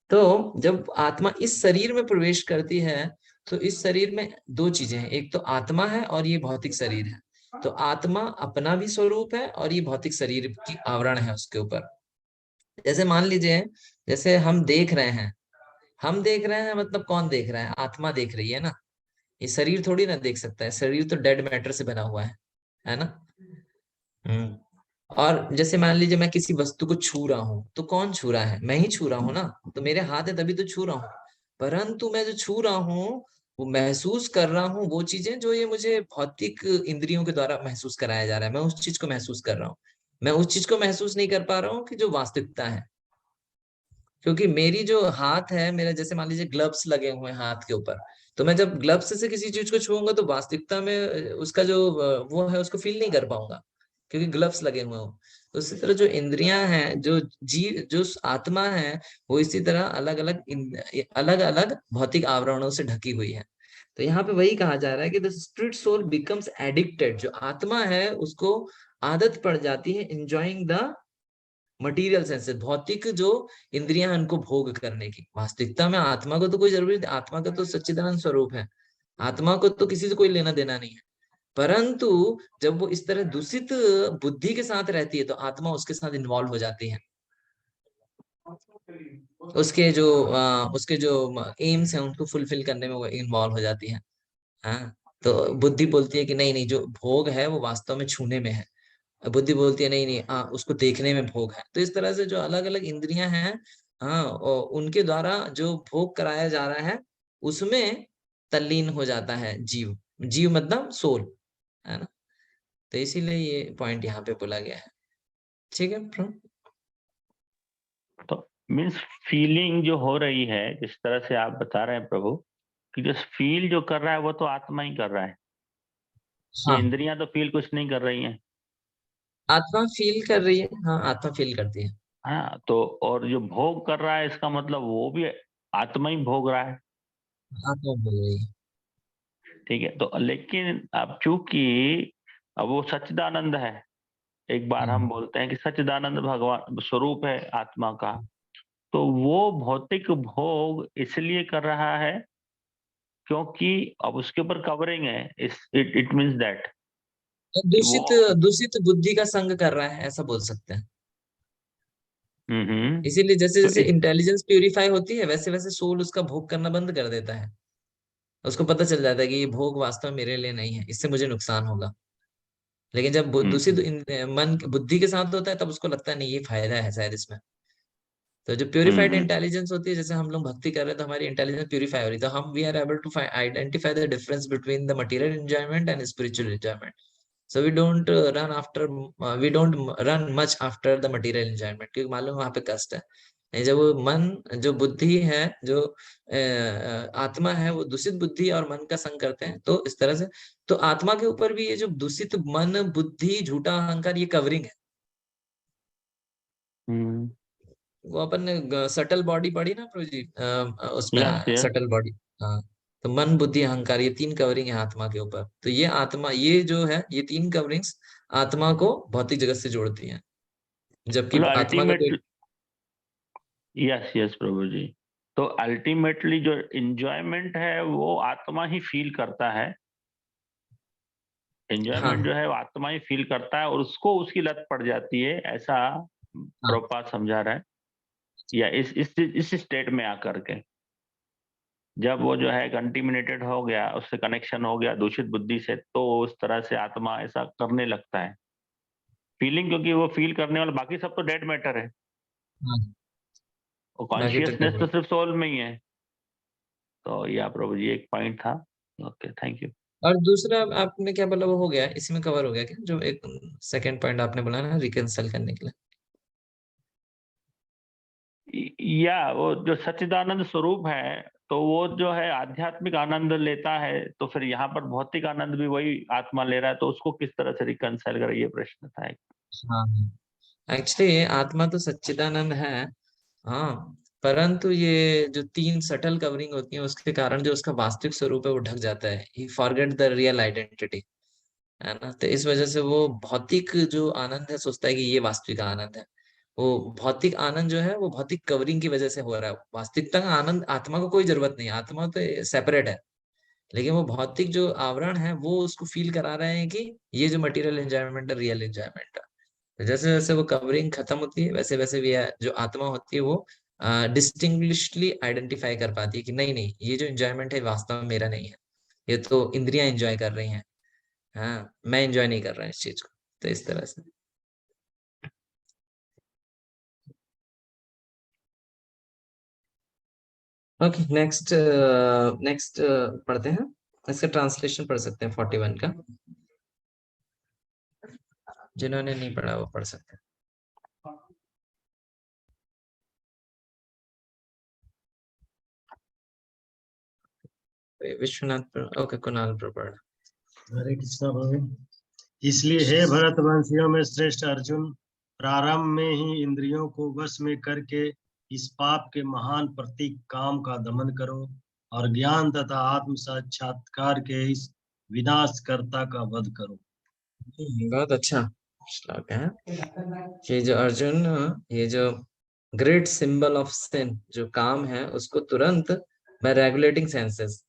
S1: तो जब आत्मा इस शरीर में प्रवेश करती है तो इस शरीर में दो चीजें हैं, एक तो आत्मा है और ये भौतिक शरीर है। तो आत्मा अपना भी स्वरूप है और ये भौतिक शरीर की आवरण है उसके ऊपर। जैसे मान लीजिए, जैसे हम देख रहे हैं मतलब कौन देख रहा है? आत्मा देख रही है ना। ये शरीर थोड़ी ना देख सकता है, शरीर तो डेड मैटर से बना हुआ है ना। और जैसे मान लीजिए मैं किसी वस्तु को छू रहा हूं तो कौन छू रहा है? मैं ही छू रहा हूं ना। तो मेरे हाथ है तभी तो छू रहा हूं, परंतु मैं जो छू रहा हूं वो महसूस कर रहा हूँ वो चीजें जो ये मुझे भौतिक इंद्रियों के द्वारा महसूस कराया जा रहा है, मैं उस चीज को महसूस कर रहा हूँ। मैं उस चीज को महसूस नहीं कर पा रहा हूँ कि जो वास्तविकता है, क्योंकि मेरी जो हाथ है मेरा, जैसे मान लीजिए ग्लव्स लगे हुए हैं हाथ के ऊपर, तो मैं जब ग्लव्स से किसी चीज को छूऊंगा तो वास्तविकता में उसका जो वो है उसको फील नहीं कर पाऊंगा, क्योंकि ग्लव्स लगे हुए हो। तो इसी तरह जो इंद्रियां हैं, जो जीव, जो आत्मा है, वो इसी तरह अलग अलग भौतिक आवरणों से ढकी हुई है। तो यहाँ पे वही कहा जा रहा है कि the spirit soul becomes addicted, जो आत्मा है उसको आदत पड़ जाती है एंजॉइंग द मटीरियल सेंसेस, भौतिक जो इंद्रियां हैं उनको भोग करने की। वास्तविकता में आत्मा को तो कोई जरूरी नहीं, आत्मा का तो सच्चिदानंद स्वरूप है, आत्मा को तो किसी से कोई लेना देना नहीं है। परंतु जब वो इस तरह दूषित बुद्धि के साथ रहती है तो आत्मा उसके साथ इन्वॉल्व हो जाती है, उसके जो एम्स हैं उनको फुलफिल करने में वो इन्वॉल्व हो जाती है। हाँ, तो बुद्धि बोलती है कि नहीं नहीं, जो भोग है वो वास्तव में छूने में है। बुद्धि बोलती है नहीं नहीं, हाँ उसको देखने में भोग है। तो इस तरह से जो अलग अलग इंद्रियां हैं, हाँ, और उनके द्वारा जो भोग कराया जा रहा है उसमें तल्लीन हो जाता है जीव। जीव मतलब सोल, है ना। तो इसीलिए ये पॉइंट यहाँ पे बोला गया है। ठीक है प्रभु।
S5: तो मीन्स फीलिंग जो हो रही है, जिस तरह से आप बता रहे हैं प्रभु, कि जो फील जो कर रहा है वो तो आत्मा ही कर रहा है, ये
S1: हाँ,
S5: इंद्रियां तो फील कुछ नहीं कर रही हैं।
S1: आत्मा फील कर रही है, हाँ आत्मा फील करती है।
S5: हाँ, तो और जो भोग कर रहा है इसका मतलब वो भी आत्मा ही भोग रहा है।
S1: आत्मा बोल रही है।
S5: ठीक है, तो लेकिन अब चूंकि अब वो सच्चिदानंद है, एक बार हम
S1: हम्म,
S5: बोलते हैं कि सच्चिदानंद भगवान स्वरूप है आत्मा का, तो वो भौतिक भोग इसलिए कर रहा है क्योंकि अब उसके ऊपर कवरिंग है। इट इट मीन्स दैट
S1: और
S5: कि वो
S1: दूषित दूषित बुद्धि का संग कर रहा है, ऐसा बोल सकते हैं।
S5: हम्म।
S1: इसीलिए जैसे
S5: तो
S1: जैसे
S5: इस
S1: इंटेलिजेंस प्यूरिफाई होती है वैसे वैसे सोल उसका भोग करना बंद कर देता है। उसको पता चल जाता है कि ये भोग वास्तव में मेरे लिए नहीं है, इससे मुझे नुकसान होगा। लेकिन जब दूषित
S5: हम्म
S1: मन बुद्धि के साथ होता है तब उसको लगता है नहीं ये फायदा है शायद इसमें। तो जो
S5: हम्म
S1: प्यूरिफाइड
S5: हम्म
S1: इंटेलिजेंस होती है, जैसे हम लोग भक्ति कर रहे हैं तो हमारी इंटेलिजेंस प्यूरिफाई हो रही है, तो हम we are able to identify the difference between the material enjoyment and spiritual enjoyment. So we don't we don't run much after the material enjoyment, क्योंकि मालूम वहां पे कष्ट है। नहीं, जब वो मन, जो बुद्धि है, जो आत्मा है, वो दूषित बुद्धि और मन का संग करते हैं तो इस तरह से, तो आत्मा के ऊपर भी ये जो दूषित मन, बुद्धि, झूठा अहंकार, ये कवरिंग है।
S5: हम्म।
S1: वो अपन ने सटल बॉडी पढ़ी ना प्रभु जी, उसमें
S5: यस यस।
S1: Subtle body. हाँ, तो मन, बुद्धि, अहंकार, ये तीन कवरिंग है आत्मा के ऊपर। तो ये आत्मा, ये जो है, ये तीन कवरिंग्स आत्मा को भौतिक जगत से जोड़ती हैं, जबकि
S5: मतलब
S1: आत्मा का कोई।
S5: अल्टीमेट यस यस प्रभु जी। तो अल्टीमेटली जो इंजॉयमेंट है वो आत्मा ही फील करता है।
S1: हाँ,
S5: एंजॉयमेंट जो है वो आत्मा ही फील करता है और उसको उसकी लत पड़ जाती है, ऐसा
S1: हाँ,
S5: प्रभुपाद समझा रहा है। या इस स्टेट में आकर के जब वो जो है कंटिमिनेटेड हो गया, उससे कनेक्शन हो गया दूषित बुद्धि से, तो उस तरह से आत्मा ऐसा करने लगता है फीलिंग, क्योंकि वो फील करने वाला बाकी सब तो डेड मैटर है,
S1: हाँ,
S5: और
S1: बाकी तो
S5: कॉन्शियसनेस तो
S1: टेम्पररी।
S5: सिर्फ सोल में ही है। तो या प्रभु जी एक पॉइंट था। Okay, thank you.
S1: और दूसरा आपने क्या बोला, वो हो गया, इसी में कवर हो गया क्या, जो एक सेकंड पॉइंट आपने बोला ना रिकंसिल करने के लिए।
S5: या वो जो सच्चिदानंद स्वरूप है, तो वो जो है आध्यात्मिक आनंद लेता है, तो फिर यहाँ पर भौतिक आनंद भी वही आत्मा ले रहा है, तो उसको किस तरह से रिकंसाइल करे, ये प्रश्न था एक।
S1: हाँ, एक्चुअली आत्मा तो सच्चिदानंद है, हाँ, परंतु ये जो तीन सटल कवरिंग होती है उसके कारण जो उसका वास्तविक स्वरूप है वो ढक जाता है, ही फॉरगेट द रियल आइडेंटिटी, है ना। तो इस वजह से वो भौतिक जो आनंद है सोचता है कि ये वास्तविक आनंद है। वो भौतिक आनंद जो है वो भौतिक कवरिंग की वजह से हो रहा है, वास्तविकता का आनंद आत्मा को कोई जरूरत नहीं है, आत्मा तो सेपरेट है। लेकिन वो भौतिक जो आवरण है वो उसको फील करा रहे हैं कि ये जो मटेरियल एंजॉयमेंट है रियल एंजॉयमेंट है। तो जैसे जैसे वो कवरिंग खत्म होती है वैसे वैसे भी जो आत्मा होती है वो डिस्टिंग्विशली आइडेंटिफाई कर पाती है कि नहीं नहीं, ये जो एंजॉयमेंट है वास्तव में मेरा नहीं है, ये तो इंद्रियां एंजॉय कर रही हैं, हाँ मैं एंजॉय नहीं कर रहा इस चीज को। तो इस तरह से ओके, नेक्स्ट नेक्स्ट पढ़ते हैं। इसका ट्रांसलेशन पढ़ सकते हैं 41 का, जिन्होंने नहीं पढ़ा वो पढ़ सकते हैं। विश्वनाथ, ओके, कुणाल पर पढ़।
S2: हरे कृष्णा प्रभु। इसलिए हे भरतवंशियों में श्रेष्ठ अर्जुन, प्रारंभ में ही इंद्रियों को वश में करके इस पाप के महान प्रतीक काम का दमन करो और ज्ञान तथा आत्म साक्षात्कार के इस विनाशकर्ता का वध करो।
S1: बहुत अच्छा श्लोक है कि जो अर्जुन, ये जो ग्रेट सिंबल ऑफ सिन जो काम है उसको तुरंत बाय रेगुलेटिंग सेंसेस,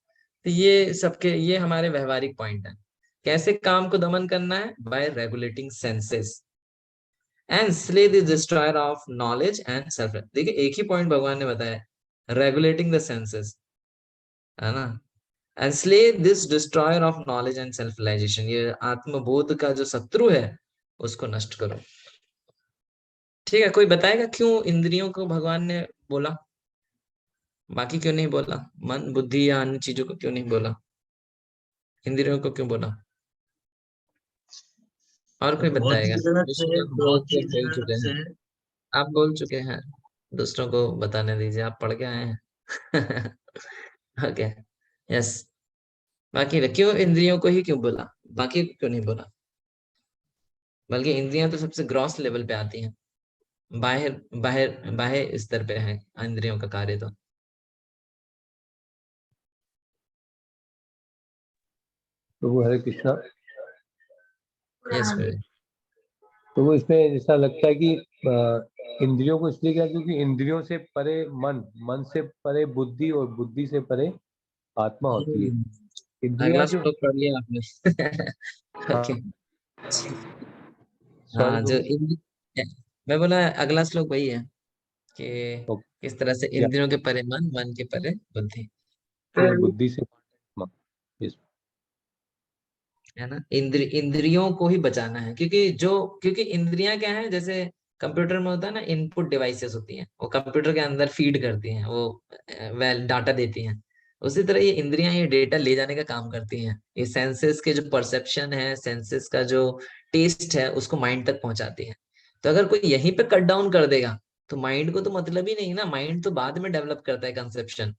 S1: तो ये सबके ये हमारे व्यवहारिक पॉइंट है। कैसे काम को दमन करना है? Bye regulating senses and slay the destroyer of knowledge and self. देखिए एक ही पॉइंट भगवान ने बताया, रेगुलेटिंग द सेंसेस, है ना। And slay this destroyer of knowledge and self realisation, ये आत्मबोध का जो शत्रु है उसको नष्ट करो। ठीक है, कोई बताएगा क्यों इंद्रियों को भगवान ने बोला, बाकी क्यों नहीं बोला? मन बुद्धि या अन्य चीजों को क्यों नहीं बोला? इंद्रियों को क्यों बोला? और कोई बताएगा?
S2: भौतिक जगत से,
S1: विश्वनाथ बहुत लोग
S2: भौतिक
S1: बोल
S2: जगत
S1: चुके हैं,
S2: से
S1: आप बोल चुके हैं, दूसरों को बताने दीजिए, आप पढ़ के आए हैं। Okay, yes. बाकी क्यों इंद्रियों को ही क्यों बोला, बाकी को क्यों नहीं बोला? बल्कि इंद्रियां तो सबसे ग्रॉस लेवल पे आती हैं, बाहर बाहर बाह्य स्तर पे है इंद्रियों का कार्य। तो
S6: तो वो हरे कृष्णा,
S1: यस,
S6: तो वो इसमें ऐसा लगता है कि इंद्रियों को इसलिए क्या, क्योंकि इंद्रियों से परे मन, मन से परे बुद्धि और बुद्धि से परे आत्मा होती है।
S1: अगला
S6: इंद्रियां जो,
S1: श्लोक पढ़ लिया आपने।
S6: हाँ,
S1: ओके,
S6: सॉरी
S1: हाँ, जो
S6: प्रभु,
S1: मैं बोला अगला श्लोक वही है कि
S6: ओके,
S1: किस तरह से
S6: या
S1: इंद्रियों के परे मन, मन के परे बुद्धि,
S6: और बुद्धि से आत्मा। इस
S1: है ना। इंद्रियों को ही बचाना है, क्योंकि इंद्रियां क्या है, जैसे कंप्यूटर में होता है ना, इनपुट डिवाइसेस होती हैं, वो कंप्यूटर के अंदर फीड करती हैं, वो वेल डाटा देती हैं। उसी तरह ये इंद्रियां ये डेटा ले जाने का काम करती हैं, ये सेंसेस के जो परसेप्शन है, सेंसेस का जो टेस्ट है उसको माइंड तक पहुंचाती है। तो अगर कोई यहीं पे कट डाउन कर देगा तो माइंड को तो मतलब ही नहीं ना, माइंड तो बाद में डेवलप करता है कंसेप्शन,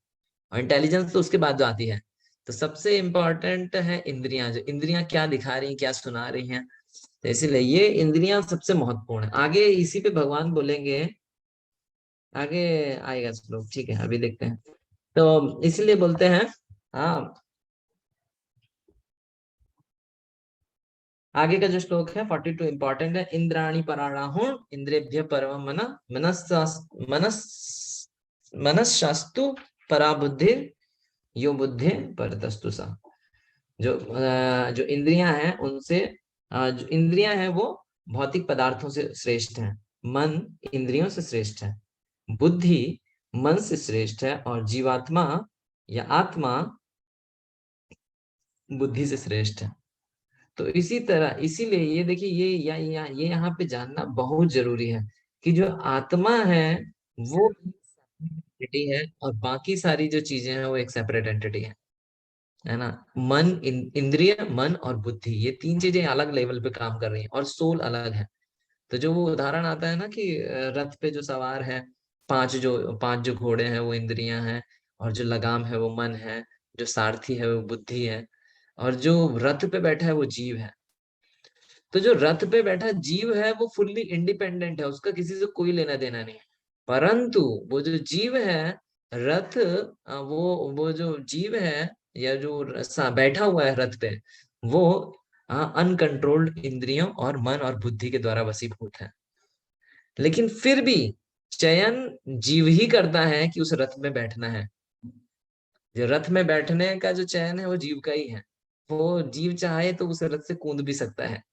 S1: और इंटेलिजेंस तो उसके बाद जो आती है। तो सबसे इम्पोर्टेंट है इंद्रियां, जो इंद्रियां क्या दिखा रही हैं, क्या सुना रही हैं, तो इसीलिए ये इंद्रियां सबसे महत्वपूर्ण है। आगे इसी पे भगवान बोलेंगे, आगे आएगा श्लोक, ठीक है अभी देखते हैं। तो इसलिए बोलते हैं, हाँ, आगे का जो श्लोक है 42 इंपॉर्टेंट है। इंद्राणी पराणाहुं इंद्रियभ्य परम मन मनस मनस्शास्तु परा बुद्धि यो बुद्धि परतस्तु सा। जो इंद्रियां हैं उनसे, जो इंद्रियां हैं वो भौतिक पदार्थों से श्रेष्ठ हैं, मन इंद्रियों से श्रेष्ठ है, बुद्धि मन से श्रेष्ठ है, और जीवात्मा या आत्मा बुद्धि से श्रेष्ठ है। तो इसी तरह इसीलिए ये देखिए, ये यहाँ पे जानना बहुत जरूरी है कि जो आत्मा है वो एंटिटी है, और बाकी सारी जो चीजें हैं वो एक सेपरेट एंटिटी है ना। मन, इंद्रिय, मन और बुद्धि, ये तीन चीजें अलग लेवल पे काम कर रही हैं, और सोल अलग है। तो जो वो उदाहरण आता है ना कि रथ पे जो सवार है, पांच जो घोड़े हैं वो इंद्रियां हैं, और जो लगाम है वो मन है, जो सारथी है वो बुद्धि है, और जो रथ पे बैठा है वो जीव है। तो जो रथ पे बैठा जीव है वो फुल्ली इंडिपेंडेंट है, उसका किसी से कोई लेना देना नहीं है। परंतु वो जो जीव है, रथ, वो जो जीव है, या जो बैठा हुआ है रथ पे, वो अनकंट्रोल्ड इंद्रियों और मन और बुद्धि के द्वारा वशीभूत है। लेकिन फिर भी चयन जीव ही करता है कि उस रथ में बैठना है। जो रथ में बैठने का जो चयन है वो जीव का ही है। वो जीव चाहे तो उस रथ से कूद भी सकता है।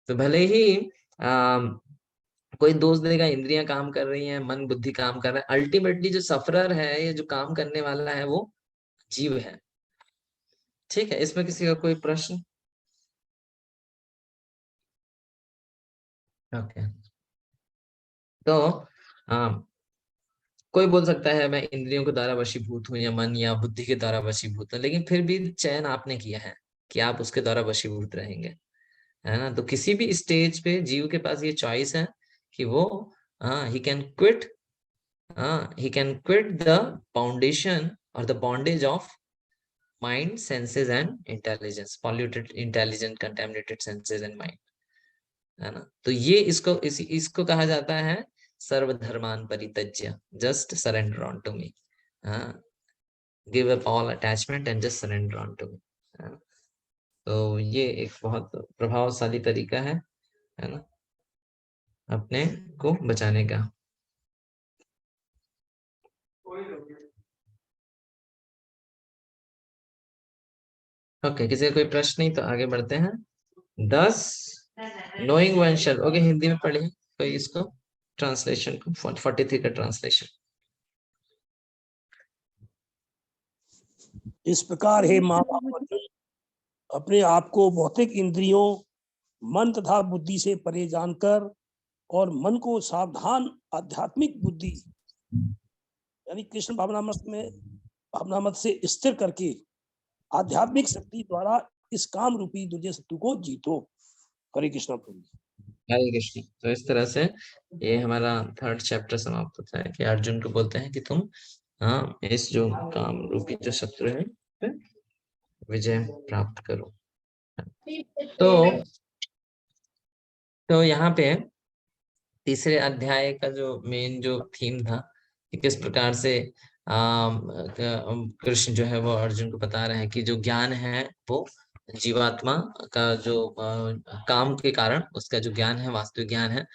S1: तो भले ही आ, कोई दोष देगा इंद्रियां काम कर रही हैं, मन बुद्धि काम कर रहा है, अल्टीमेटली जो सफरर है, ये जो काम करने वाला है वो जीव है। ठीक है, इसमें किसी का कोई प्रश्न? ओके, तो कोई बोल सकता है मैं इंद्रियों के द्वारा वशीभूत हूँ या मन या बुद्धि के द्वारा वशीभूत हूँ, लेकिन फिर भी चयन आपने किया है कि आप उसके द्वारा वशीभूत रहेंगे, है ना। तो किसी भी स्टेज पे जीव के पास ये चॉइस है कि वो he can quit the foundation or the bondage of mind, senses and intelligence, polluted intelligent contaminated senses and mind, है ना। तो ये इसको कहा जाता है सर्वधर्मान परित्यज्य, just surrender on to me, give up all attachment and just surrender on to me. तो ये एक बहुत प्रभावशाली तरीका है ना, अपने को बचाने का। ओके, किसी का कोई प्रश्न नहीं तो आगे बढ़ते हैं। 10 knowing one shall, okay, Hindi में पढ़िए कोई इसको ट्रांसलेशन को, 43 का ट्रांसलेशन।
S4: इस प्रकार हे माँ बाप, अपने आप को भौतिक इंद्रियों, मन तथा बुद्धि से परे जानकर और मन को सावधान आध्यात्मिक बुद्धि यानी कृष्ण भावनामत से स्थिर करके आध्यात्मिक शक्ति द्वारा इस काम रूपी दुर्जय शत्रु को जीतो। हरे कृष्ण प्रभु।
S1: हरे कृष्ण। तो इस तरह से ये हमारा 3rd चैप्टर समाप्त होता है कि अर्जुन को बोलते हैं कि तुम इस जो काम रूपी जो शत्रु है विजय प्राप्त करो। तो यहाँ पे तीसरे अध्याय का जो मेन जो थीम था कि किस प्रकार से कृष्ण जो है वो अर्जुन को बता रहे हैं कि जो ज्ञान है वो जीवात्मा का जो काम के कारण उसका जो ज्ञान है, वास्तविक ज्ञान है,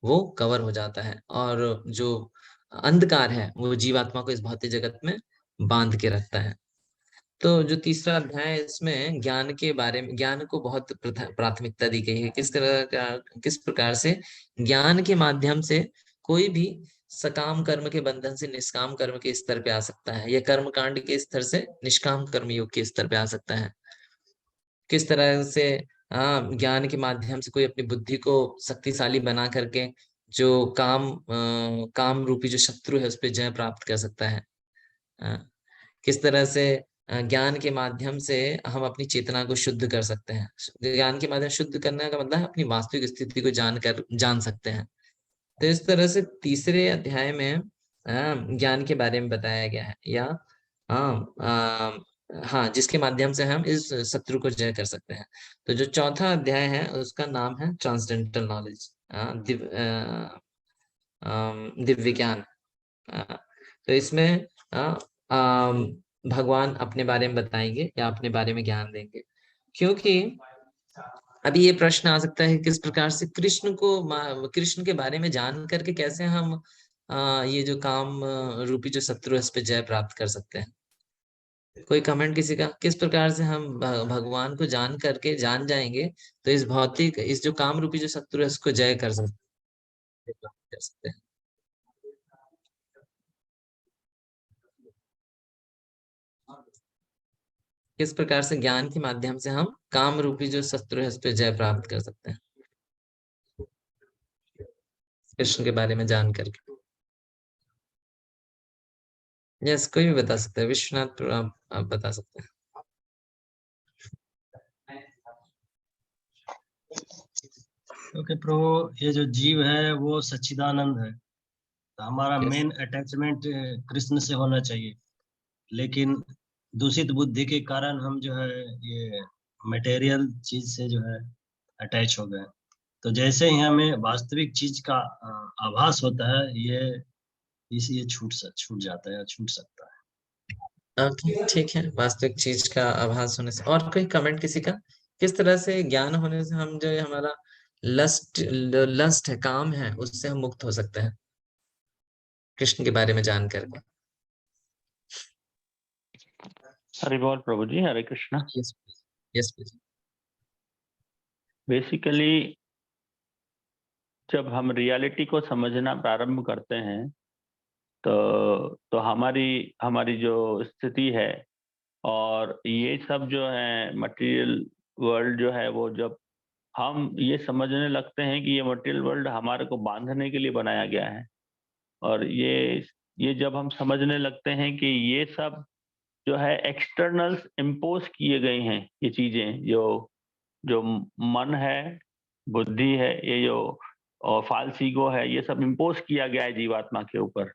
S1: वो कवर हो जाता है, और जो अंधकार है वो जीवात्मा को इस भौतिक जगत में बांध के रखता है। तो जो तीसरा अध्याय है इसमें ज्ञान के बारे में, ज्ञान को बहुत प्राथमिकता दी गई है, किस प्रकार से ज्ञान के माध्यम से कोई भी सकाम कर्म के बंधन से निष्काम कर्म के स्तर पे आ सकता है, या कर्म कांड के स्तर से निष्काम कर्म योग के स्तर पे आ सकता है। किस तरह से ज्ञान के माध्यम से कोई अपनी बुद्धि को शक्तिशाली बना करके जो काम रूपी जो शत्रु है उस पर जय प्राप्त कर सकता है। किस तरह से ज्ञान के माध्यम से हम अपनी चेतना को शुद्ध कर सकते हैं। ज्ञान के माध्यम शुद्ध करने का मतलब अपनी वास्तविक स्थिति को जान सकते हैं। तो इस तरह से तीसरे अध्याय में ज्ञान के बारे में बताया गया है, या जिसके माध्यम से हम इस शत्रु को जय कर सकते हैं। तो जो चौथा अध्याय है उसका नाम है ट्रांसडेंटल नॉलेज, दिव्य ज्ञान। तो इसमें भगवान अपने बारे में बताएंगे या अपने बारे में ज्ञान देंगे, क्योंकि अभी ये प्रश्न आ सकता है किस प्रकार से कृष्ण के बारे में जान करके कैसे हम ये जो काम रूपी जो शत्रु है इस पे जय प्राप्त कर सकते हैं। कोई कमेंट किसी का? किस प्रकार से हम भगवान को जान जाएंगे तो इस जो काम रूपी जो शत्रु है इसको जय कर सकते हैं। किस प्रकार से ज्ञान के माध्यम से हम काम रूपी जो शत्रु है उस पर जय प्राप्त कर सकते हैं कृष्ण के बारे में जान करके। यस, कोई भी बता सकता है। विश्वनाथ, आप बता सकते हैं।
S2: ओके प्रभु, ये जो जीव है वो सच्चिदानंद है, तो हमारा मेन अटैचमेंट कृष्ण से होना चाहिए, लेकिन दूषित बुद्धि के कारण हम जो है ये मटेरियल चीज से जो है अटैच हो गए। तो जैसे ही हमें वास्तविक चीज का आभास होता है, ये छूट जाता है, छूट सकता है।
S1: ओके, ठीक है। वास्तविक चीज का आभास होने से। और कोई कमेंट किसी का? किस तरह से ज्ञान होने से हम जो हमारा लस्ट है, काम है, उससे हम मुक्त हो सकते हैं कृष्ण के बारे में जान करके।
S5: हरि बोल प्रभु जी, Hare Krishna.
S1: Yes please.
S5: Basically जब हम रियलिटी को समझना प्रारंभ करते हैं तो हमारी जो स्थिति है और ये सब जो है मटेरियल वर्ल्ड जो है, वो जब हम ये समझने लगते हैं कि ये मटेरियल वर्ल्ड हमारे को बांधने के लिए बनाया गया है और ये ये जब हम समझने लगते हैं कि ये सब जो है एक्सटर्नल्स इम्पोज किए गए हैं, ये चीजें जो मन है, बुद्धि है, ये जो और फाल्स ईगो है, ये सब इम्पोज किया गया है जीवात्मा के ऊपर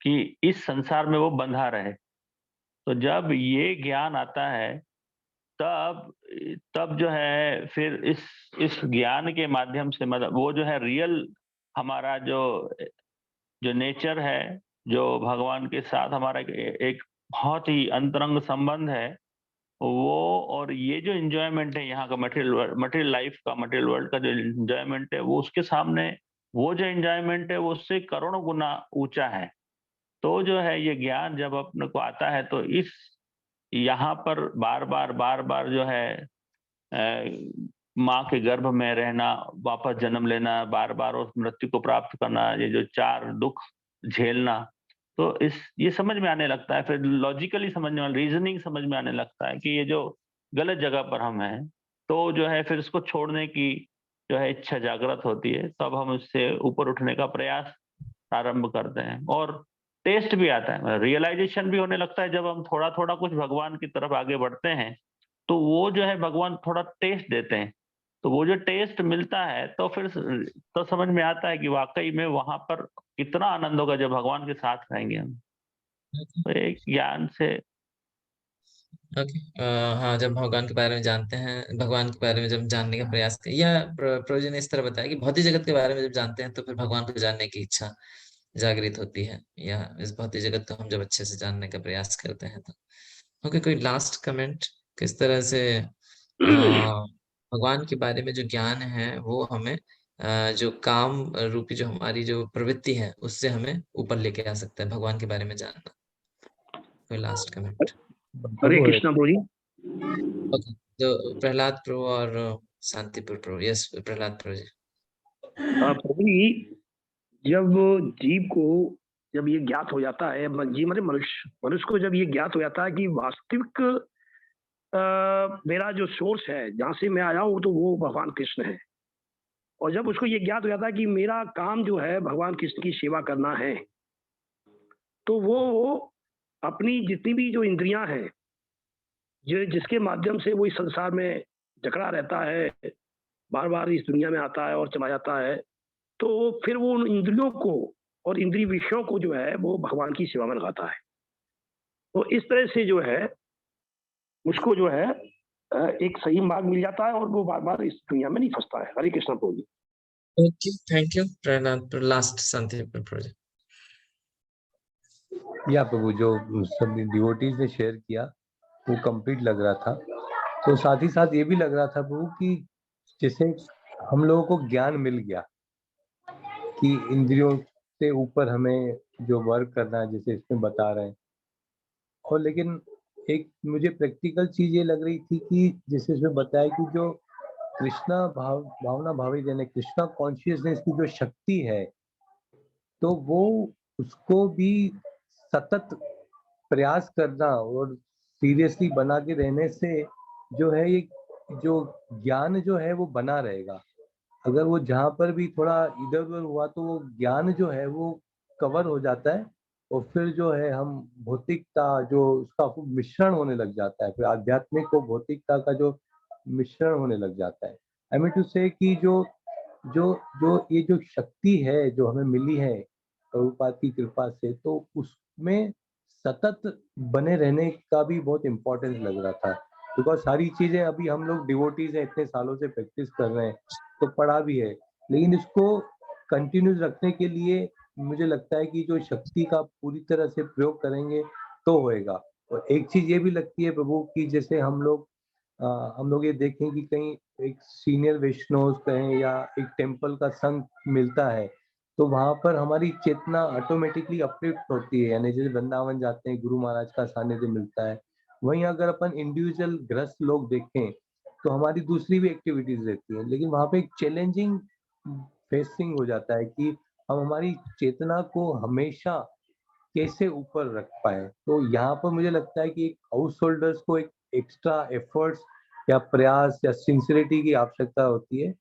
S5: कि इस संसार में वो बंधा रहे। तो जब ये ज्ञान आता है तब तब जो है फिर इस ज्ञान के माध्यम से मतलब वो जो है रियल हमारा जो जो नेचर है, जो भगवान के साथ हमारा एक बहुत ही अंतरंग संबंध है, वो और ये जो एंजॉयमेंट है यहाँ का मटेरियल लाइफ का, मटेरियल वर्ल्ड का जो एंजॉयमेंट है, वो उसके सामने वो जो एंजॉयमेंट है वो उससे करोड़ों गुना ऊंचा है। तो जो है ये ज्ञान जब अपने को आता है तो इस यहाँ पर बार बार जो है माँ के गर्भ में रहना, वापस जन्म लेना, बार बार उस मृत्यु को प्राप्त करना, ये जो 4 दुख झेलना, तो ये समझ में आने लगता है, फिर लॉजिकली समझ में, रीजनिंग समझ में आने लगता है कि ये जो गलत जगह पर हम हैं, तो जो है फिर इसको छोड़ने की जो है इच्छा जागृत होती है, तब हम इससे ऊपर उठने का प्रयास प्रारंभ करते हैं और टेस्ट भी आता है, रियलाइजेशन भी होने लगता है। जब हम थोड़ा थोड़ा कुछ भगवान की तरफ आगे बढ़ते हैं तो वो जो है भगवान थोड़ा टेस्ट देते हैं, तो वो जो टेस्ट मिलता है तो फिर तो समझ में आता है कि वाकई में वहां पर कितना आनंद होगा जब भगवान के साथ रहेंगे हम। तो एक ज्ञान से
S1: ओके। हाँ, जब भगवान के बारे में जानते हैं, भगवान के बारे में जब जानने का प्रयास करें, या प्रभु ने इस तरह बताया कि भौतिक जगत के बारे में जब जानते हैं तो फिर भगवान को जानने की इच्छा जागृत होती है, या इस भौतिक जगत को हम जब अच्छे से जानने का प्रयास करते हैं तो। ओके, कोई लास्ट कमेंट? किस तरह से भगवान के बारे में जो ज्ञान है वो हमें जो काम रूपी जो हमारी जो प्रवृत्ति है उससे हमें ऊपर लेके आ सकता है, भगवान के बारे में जानना? कोई लास्ट कमेंट?
S4: हरे कृष्णा प्रभु जी।
S1: ओके, तो प्रहलाद प्रो और शांतिपुर प्रो। यस, प्रहलाद प्रो जी।
S4: प्रभु जी, जब जीव को जब ये ज्ञात हो जाता है, जीव मतलब मनुष्य को जब ये ज्ञात हो जाता है कि वास्तविक मेरा जो सोर्स है, जहाँ से मैं आया हूँ, तो वो भगवान कृष्ण है, और जब उसको ये ज्ञात हो जाता है कि मेरा काम जो है भगवान कृष्ण की सेवा करना है, तो वो अपनी जितनी भी जो इंद्रियां हैं, जिसके माध्यम से वो इस संसार में जकड़ा रहता है, बार बार इस दुनिया में आता है और चला जाता है, तो फिर वो उन इंद्रियों को और इंद्रिय विषयों को जो है वो भगवान की सेवा में लगाता है। तो इस तरह से जो है उसको जो है एक सही मार्ग मिल जाता है और वो बार बार इस दुनिया में नहीं फंसता है। हरे कृष्ण प्रभु जी।
S1: ओके, थैंक यू प्रहलाद प्रो। लास्ट शांतिपुर प्रो जी।
S6: या प्रभु, जो सब डिवोटीज ने शेयर किया वो कंप्लीट लग रहा था। तो साथ ही साथ ये भी लग रहा था प्रभु कि जैसे हम लोगों को ज्ञान मिल गया कि इंद्रियों से ऊपर हमें जो वर्क करना है, जैसे इसमें बता रहे हैं, और लेकिन एक मुझे प्रैक्टिकल चीज ये लग रही थी कि जैसे इसमें बताया कि जो कृष्णा भावना भावित यानी कृष्णा कॉन्शियसनेस की जो शक्ति है, तो वो उसको भी सतत प्रयास करना और सीरियसली बना के रहने से जो है ये जो ज्ञान जो है वो बना रहेगा। अगर वो जहाँ पर भी थोड़ा इधर उधर हुआ तो वो ज्ञान जो है वो कवर हो जाता है, और फिर जो है हम भौतिकता जो उसका मिश्रण होने लग जाता है, फिर आध्यात्मिक और भौतिकता का जो मिश्रण होने लग जाता है। आई मीन टू से कि जो जो जो ये जो शक्ति है जो हमें मिली है प्रभुपाद की कृपा से, तो उसमें सतत बने रहने का भी बहुत इम्पोर्टेंस लग रहा था। बिकॉज सारी चीजें अभी हम लोग डिवोटीज हैं, इतने सालों से प्रैक्टिस कर रहे हैं, तो पढ़ा भी है, लेकिन इसको कंटिन्यूस रखने के लिए मुझे लगता है कि जो शक्ति का पूरी तरह से प्रयोग करेंगे तो होएगा। और एक चीज ये भी लगती है प्रभु कि जैसे हम लोग ये देखें कि कहीं एक सीनियर वैष्णव कहें या एक टेम्पल का संघ मिलता है, तो वहां पर हमारी चेतना ऑटोमेटिकली अपलिफ्ट होती है। यानी जैसे वृंदावन जाते हैं, गुरु महाराज का सानिध्य मिलता है। वहीं अगर अपन इंडिविजुअल गृहस्थ लोग देखें तो हमारी दूसरी भी एक्टिविटीज रहती है, लेकिन वहां पे एक चैलेंजिंग फेसिंग हो जाता है कि हम हमारी चेतना को हमेशा कैसे ऊपर रख पाए। तो यहाँ पर मुझे लगता है कि एक हाउस होल्डर्स को एक एक्स्ट्रा एफर्ट्स या प्रयास या सिंसियरिटी की आवश्यकता होती है,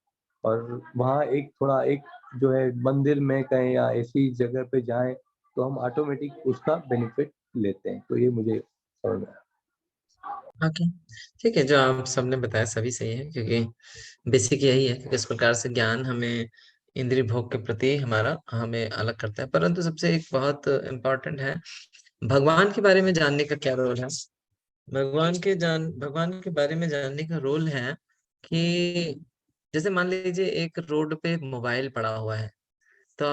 S6: और वहाँ एक थोड़ा एक जो है मंदिर में कहें या ऐसी जगह पे जाएं तो हम ऑटोमेटिक उसका बेनिफिट लेते हैं। तो ये मुझे समझ में आया।
S1: ओके, ठीक है। जो आप सबने बताया सभी सही है, क्योंकि बेसिक यही है कि किस प्रकार से ज्ञान हमें इंद्रिय भोग के प्रति हमारा हमें अलग करता है। परंतु सबसे एक बहुत इम्पोर्टेंट है, भगवान के बारे में जानने का क्या रोल है। भगवान के बारे में जानने का रोल है कि जैसे मान लीजिए एक रोड पे मोबाइल पड़ा हुआ है, तो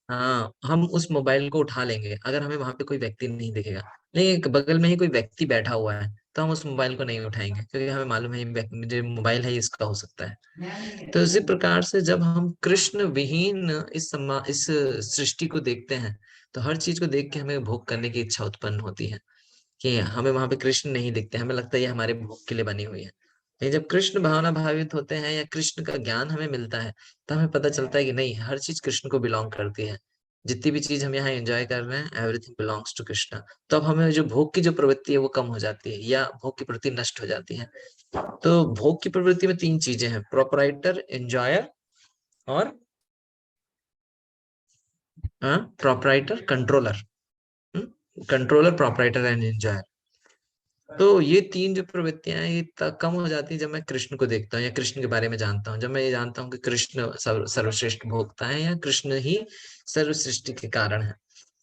S1: हाँ, हम उस मोबाइल को उठा लेंगे अगर हमें वहां पे कोई व्यक्ति नहीं दिखेगा। नहीं, एक बगल में ही कोई व्यक्ति बैठा हुआ है तो हम उस मोबाइल को नहीं उठाएंगे, क्योंकि हमें मालूम है जो मोबाइल है ये इसका हो सकता है। तो इसी प्रकार से जब हम कृष्ण विहीन इस सृष्टि को देखते हैं, तो हर चीज को देख के हमें भोग करने की इच्छा उत्पन्न होती है, कि हमें वहां पे कृष्ण नहीं दिखते, हमें लगता है ये हमारे भोग के लिए बनी हुई है। लेकिन जब कृष्ण भावना भावित होते हैं या कृष्ण का ज्ञान हमें मिलता है, तो हमें पता चलता है कि नहीं, हर चीज कृष्ण को बिलोंग करती है। जितनी भी चीज हम यहाँ एंजॉय कर रहे हैं, एवरीथिंग बिलोंग्स टू कृष्ण। तो अब हमें जो भोग की जो प्रवृत्ति है वो कम हो जाती है, या भोग की प्रवृत्ति नष्ट हो जाती है। तो भोग की प्रवृत्ति में तीन चीजें हैं, प्रोपराइटर, एंजॉयर और proprietor, controller. Controller, proprietor and enjoyer. तो ये तीन जो प्रवृत्तियां हैं ये कम हो जाती है जब मैं कृष्ण को देखता हूँ या कृष्ण के बारे में जानता हूँ। जब मैं ये जानता हूँ कि कृष्ण सर्वश्रेष्ठ भोक्ता है या कृष्ण ही सर्व सृष्टि के कारण है।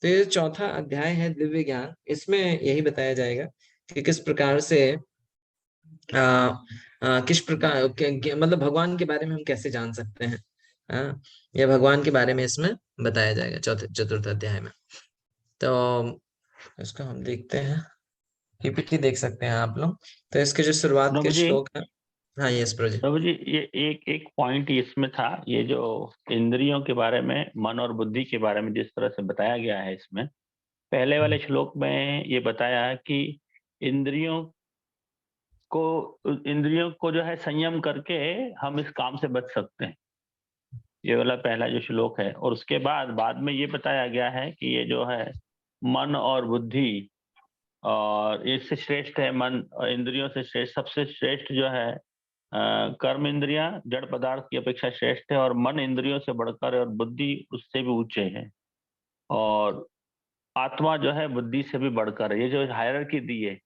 S1: तो ये चौथा अध्याय है दिव्य ज्ञान, इसमें यही बताया जाएगा कि किस प्रकार से किस प्रकार मतलब भगवान के बारे में हम कैसे जान सकते हैं। यह भगवान के बारे में इसमें बताया जाएगा चौथे चतुर्थ अध्याय में। तो इसको हम देखते हैं, पीपीटी देख सकते हैं आप लोग। तो इसके जो शुरुआत के
S5: प्रभु जी
S1: श्लोक हैं। हाँ, यस प्रभु जी।
S5: प्रभु जी, ये एक पॉइंट इसमें था, ये जो इंद्रियों के बारे में, मन और बुद्धि के बारे में जिस तरह से बताया गया है, इसमें पहले वाले श्लोक में ये बताया है कि इंद्रियों इंद्रियों को जो है संयम करके हम इस काम से बच सकते हैं। ये वाला पहला जो श्लोक है। और उसके बाद में ये बताया गया है कि ये जो है मन और बुद्धि, और इससे श्रेष्ठ है मन, और इंद्रियों से श्रेष्ठ, सबसे श्रेष्ठ जो है कर्म इंद्रियां जड़ पदार्थ की अपेक्षा श्रेष्ठ है, और मन इंद्रियों से बढ़कर है, और बुद्धि उससे भी ऊंचे है, और आत्मा जो है बुद्धि से भी बढ़कर है। ये जो हायरार्की दी है।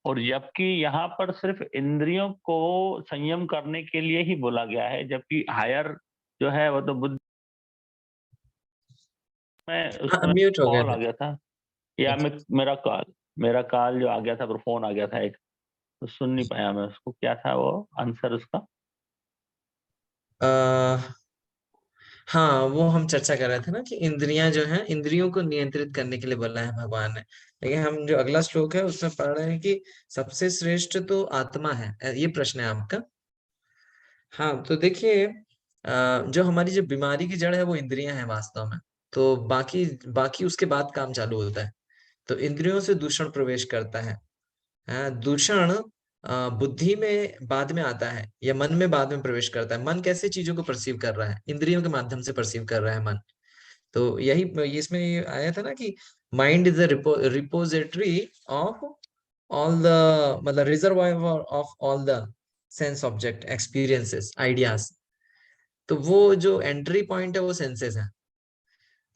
S5: और जबकि यहाँ पर सिर्फ इंद्रियों को संयम करने के लिए ही बोला गया है, जबकि हायर जो है वो तो बुद्धि में, उसमें
S1: म्यूट हो गया
S5: कॉल आ
S1: था।
S5: गया था, या मेरा कॉल जो आ गया था, पर फोन आ गया था एक, तो सुन नहीं पाया मैं उसको, क्या था वो आंसर उसका।
S1: हाँ, वो हम चर्चा कर रहे थे ना कि इंद्रियां जो हैं, इंद्रियों को नियंत्रित करने के लिए बोला है भगवान ने। लेकिन हम जो अगला श्लोक है उसमें पढ़ रहे हैं कि सबसे श्रेष्ठ तो आत्मा है। ये प्रश्न है आपका। हाँ, तो देखिए, जो हमारी जो बीमारी की जड़ है वो इंद्रियां हैं वास्तव में। तो बाकी बाकी उसके बाद काम चालू होता है। तो इंद्रियों से दूषण प्रवेश करता है। दूषण बुद्धि में बाद में आता है या मन में बाद में प्रवेश करता है। मन कैसे चीजों को परसीव कर रहा है, इंद्रियों के माध्यम से परसीव कर रहा है मन। तो यही इसमें ये आया था ना कि mind is the repository of all the, मतलब reservoir of all the sense object experiences ideas. तो वो जो एंट्री पॉइंट है वो सेंसेस है।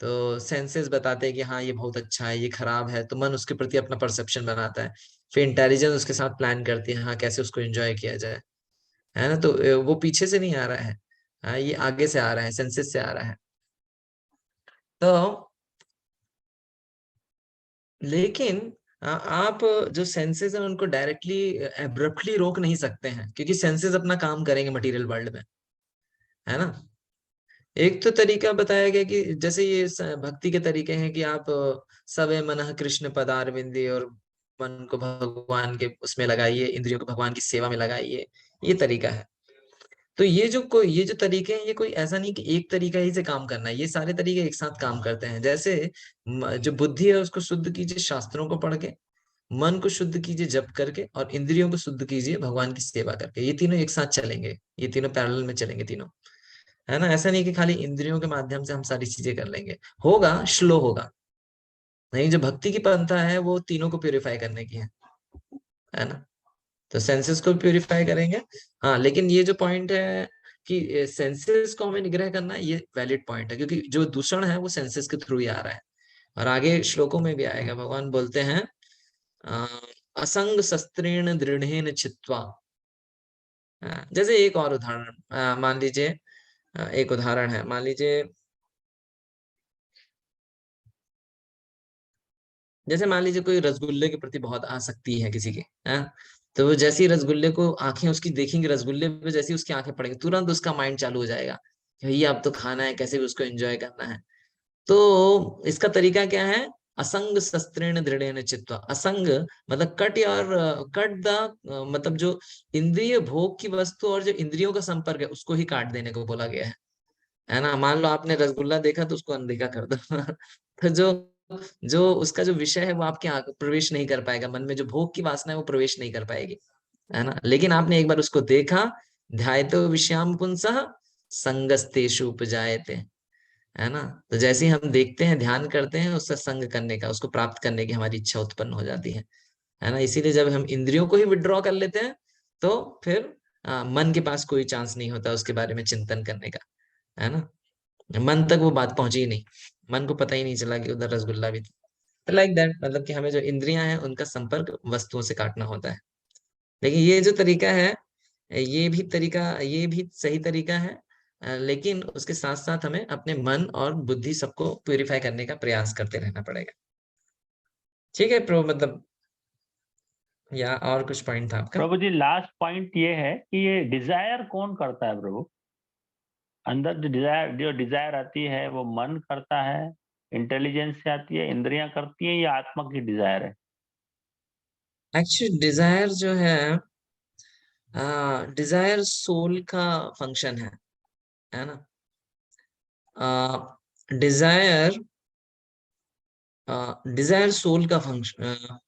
S1: तो सेंसेस बताते हैं कि हाँ ये बहुत अच्छा है, ये खराब है, तो मन उसके प्रति अपना परसेप्शन बनाता है। फिर इंटेलिजेंस उसके साथ प्लान करती है, हाँ कैसे उसको एंजॉय किया जाए, है ना। तो वो पीछे से नहीं आ रहा है, हाँ ये आगे से आ रहा है, सेंसेस से आ रहा है। तो लेकिन आप जो सेंसेस हैं उनको डायरेक्टली एब्रप्टली रोक नहीं सकते हैं, क्योंकि सेंसेस अपना काम करेंगे मटेरियल वर्ल्ड में, है ना। एक तो तरीका बताया गया कि जैसे ये भक्ति के तरीके हैं कि आप सवे मनः कृष्ण पदारविंदे, और मन को भगवान के उसमें लगाइए, इंद्रियों को भगवान की सेवा में लगाइए, ये तरीका है। तो ये जो तरीके हैं, ये कोई ऐसा नहीं कि एक तरीका ही से काम करना है, ये सारे तरीके एक साथ काम करते हैं। जैसे जो बुद्धि है उसको शुद्ध कीजिए शास्त्रों को पढ़ के, मन को शुद्ध कीजिए जप करके, और इंद्रियों को शुद्ध कीजिए भगवान की सेवा करके। ये तीनों एक साथ चलेंगे, ये तीनों पैरेलल में चलेंगे तीनों, है ना। ऐसा नहीं कि खाली इंद्रियों के माध्यम से हम सारी चीजें कर लेंगे, होगा स्लो होगा। नहीं, जो भक्ति की पंथा है वो तीनों को प्यूरिफाई करने की है ना। तो सेंसेस को प्यूरिफाई करेंगे। हाँ, लेकिन ये जो पॉइंट है कि सेंसेस को हमें निग्रह करना ये वैलिड पॉइंट है, क्योंकि जो दूषण है वो सेंसेस के थ्रू ही आ रहा है। और आगे श्लोकों में भी आएगा, भगवान बोलते हैं अ, असंग शस्त्रेण दृढ़ेन छित्त्वा। जैसे एक और उदाहरण मान लीजिए, एक उदाहरण है, मान लीजिए जैसे मान लीजिए कोई रसगुल्ले के प्रति बहुत आसक्ति है किसी के, है, तो वो जैसे ही रसगुल्ले को आंखें उसकी देखेंगे, रसगुल्ले पे जैसे ही उसकी आंखें पड़ेंगी, तुरंत उसका माइंड चालू हो जाएगा कि भैया अब तो खाना है, कैसे भी उसको एंजॉय करना है। तो इसका तरीका क्या है? असंग शस्त्रेण दृढ़ेन चित्वा। असंग मतलब कट, और कट द मतलब जो इंद्रिय भोग की वस्तु और जो इंद्रियों का संपर्क है उसको ही काट देने को बोला गया है ना। मान लो आपने रसगुल्ला देखा तो उसको अनदेखा कर दो तो जो जो उसका जो विषय है वो आपके आंख प्रवेश नहीं कर पाएगा, मन में जो भोग की वासना है वो प्रवेश नहीं कर पाएगी, है ना। लेकिन आपने एक बार उसको देखा, ध्यायतो विषयाम पुंसः संगस्तेषु उपजायते, है ना। तो जैसे ही हम देखते हैं, ध्यान करते हैं, उससे संग करने का, उसको प्राप्त करने की हमारी इच्छा उत्पन्न हो जाती है ना। इसीलिए जब हम इंद्रियों को ही विड्रॉ कर लेते हैं तो फिर मन के पास कोई चांस नहीं होता उसके बारे में चिंतन करने का, है ना। मन तक वो बात पहुंची ही नहीं, मन को पता ही नहीं चला कि उधर रसगुल्ला भी था। तो लाइक दैट, मतलब कि हमें जो इंद्रियां हैं उनका संपर्क वस्तुओं से काटना होता है। लेकिन ये जो तरीका है, ये भी सही तरीका है। लेकिन उसके साथ साथ हमें अपने मन और बुद्धि सबको प्यूरिफाई करने का प्रयास करते रहना पड़ेगा। ठीक है प्रो, मतलब या और कुछ पॉइंट था आपका?
S5: प्रभु जी लास्ट पॉइंट ये है कि ये डिजायर कौन करता है प्रभु? अंदर जो डिजायर आती है वो मन करता है, इंटेलिजेंस से आती है, इंद्रियां करती हैं, या आत्मा की डिजायर है?
S1: एक्चुअली डिजायर जो है, डिजायर सोल का फंक्शन है ना। डिजायर डिजायर सोल का फंक्शन।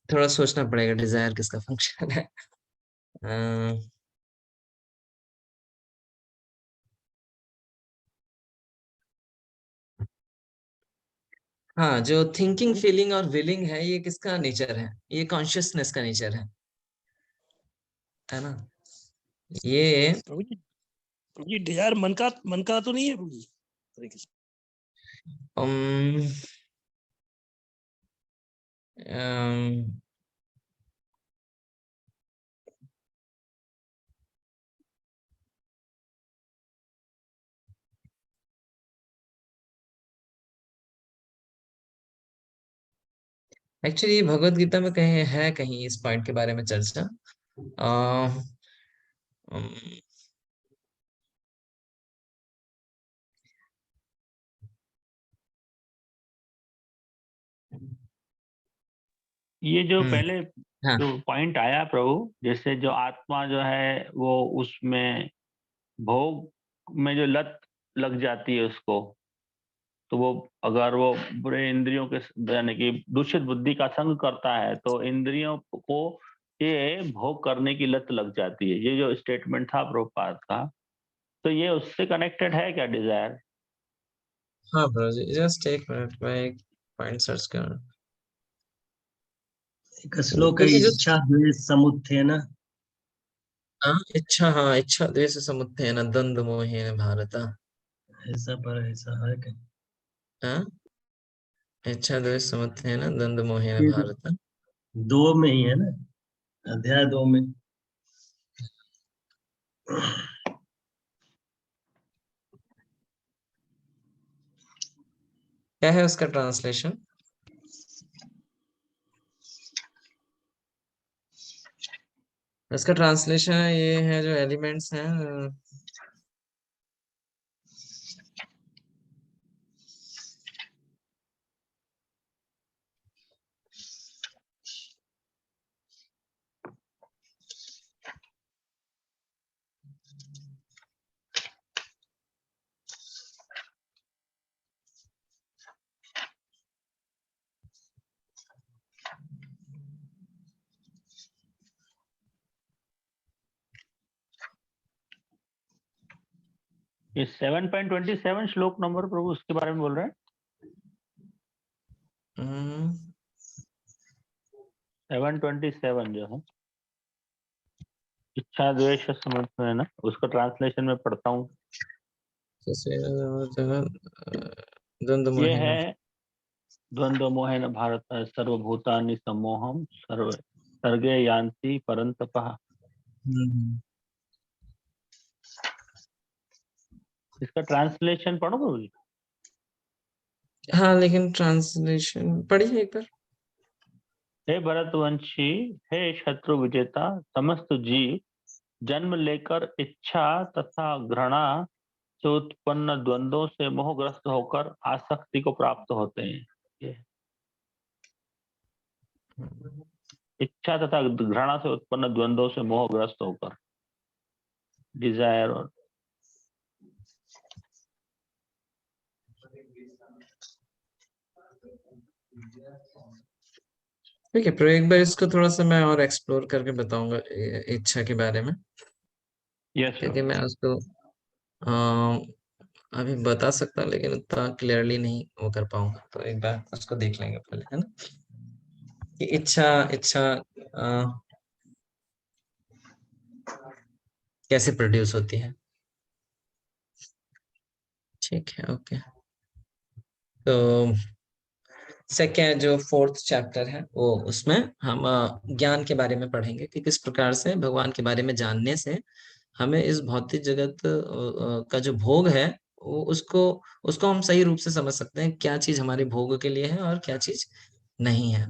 S1: थोड़ा सोचना पड़ेगा डिजायर किसका फंक्शन है। अ, हाँ, जो थिंकिंग फीलिंग और विलिंग है ये किसका नेचर है? ये कॉन्शियसनेस का नेचर है ना। ये
S4: प्रभु जी डिजायर मन का तो नहीं है प्रभु जी? हरे कृष्ण।
S1: अम, अम, एक्चुअली भगवत गीता में कहीं है, कहीं इस पॉइंट के बारे में चर्चा। अ, अम,
S5: ये जो पहले
S1: हाँ,
S5: जो पॉइंट आया प्रभु, जैसे जो आत्मा जो है वो उसमें भोग में जो लत लग जाती है उसको, तो वो अगर वो बुरे इंद्रियों के यानी कि दूषित बुद्धि का संग करता है तो इंद्रियों को ये भोग करने की लत लग जाती है। ये जो स्टेटमेंट था प्रभुपाद का, तो ये उससे कनेक्टेड है क्या डिजायर?
S1: हाँ ब्रो जी, जस्ट एक मिनट, मैं एक पॉइंट सर्च कर रहा हूँ।
S2: एक श्लोक है,
S1: क्योंकि जो
S2: इच्छा द्वेष समुत्थेन।
S1: हाँ, इच्छा द्वेष समुत्थेन द्वंद मोहेन भारत।
S2: ऐसा पर ऐसा है कि
S1: हाँ, इच्छा द्वेष समुत्थेन द्वंद मोहेन
S2: ये
S1: भारत।
S2: दो में ही है ना, अध्याय 2 में।
S1: क्या है उसका ट्रांसलेशन? उसका ट्रांसलेशन ये है, जो एलिमेंट्स हैं।
S5: ये 7.27 श्लोक नंबर प्रभु उसके बारे में बोल रहे हैं। 727 जो है इच्छा द्वेष समझ में है ना, उसका ट्रांसलेशन में पढ़ता हूँ।
S1: द्वंद्व
S5: ये
S1: मोहिनी।
S5: है द्वंद्व मोहेन भारत सर्वभूतानि सम्मोहम सर्गे यान्ति परंतपः। इसका ट्रांसलेशन पढ़ो प्रभु जी।
S1: हाँ, लेकिन ट्रांसलेशन पढ़िए एक बार।
S5: हे भरतवंशी, हे शत्रु विजेता, समस्त जीव जन्म लेकर इच्छा तथा घृणा से उत्पन्न द्वंद्वों से मोहग्रस्त होकर आसक्ति को प्राप्त होते हैं। ये इच्छा तथा घृणा से उत्पन्न द्वंद्वों से मोहग्रस्त होकर, डिजायर और
S1: ठीक है, पर एक बार इसको थोड़ा सा मैं और एक्सप्लोर करके बताऊंगा इच्छा के बारे में,
S5: यस
S1: क्योंकि मैं उसको अभी बता सकता हूँ लेकिन उतना क्लियरली नहीं वो कर पाऊंगा। तो एक बार उसको देख लेंगे पहले, है ना, कि इच्छा इच्छा कैसे प्रोड्यूस होती है। ठीक है, ओके। तो सेकेंड जो 4th चैप्टर है वो, उसमें हम ज्ञान के बारे में पढ़ेंगे कि किस प्रकार से भगवान के बारे में जानने से हमें इस भौतिक जगत का जो भोग है वो उसको उसको हम सही रूप से समझ सकते हैं, क्या चीज हमारे भोग के लिए है और क्या चीज नहीं है।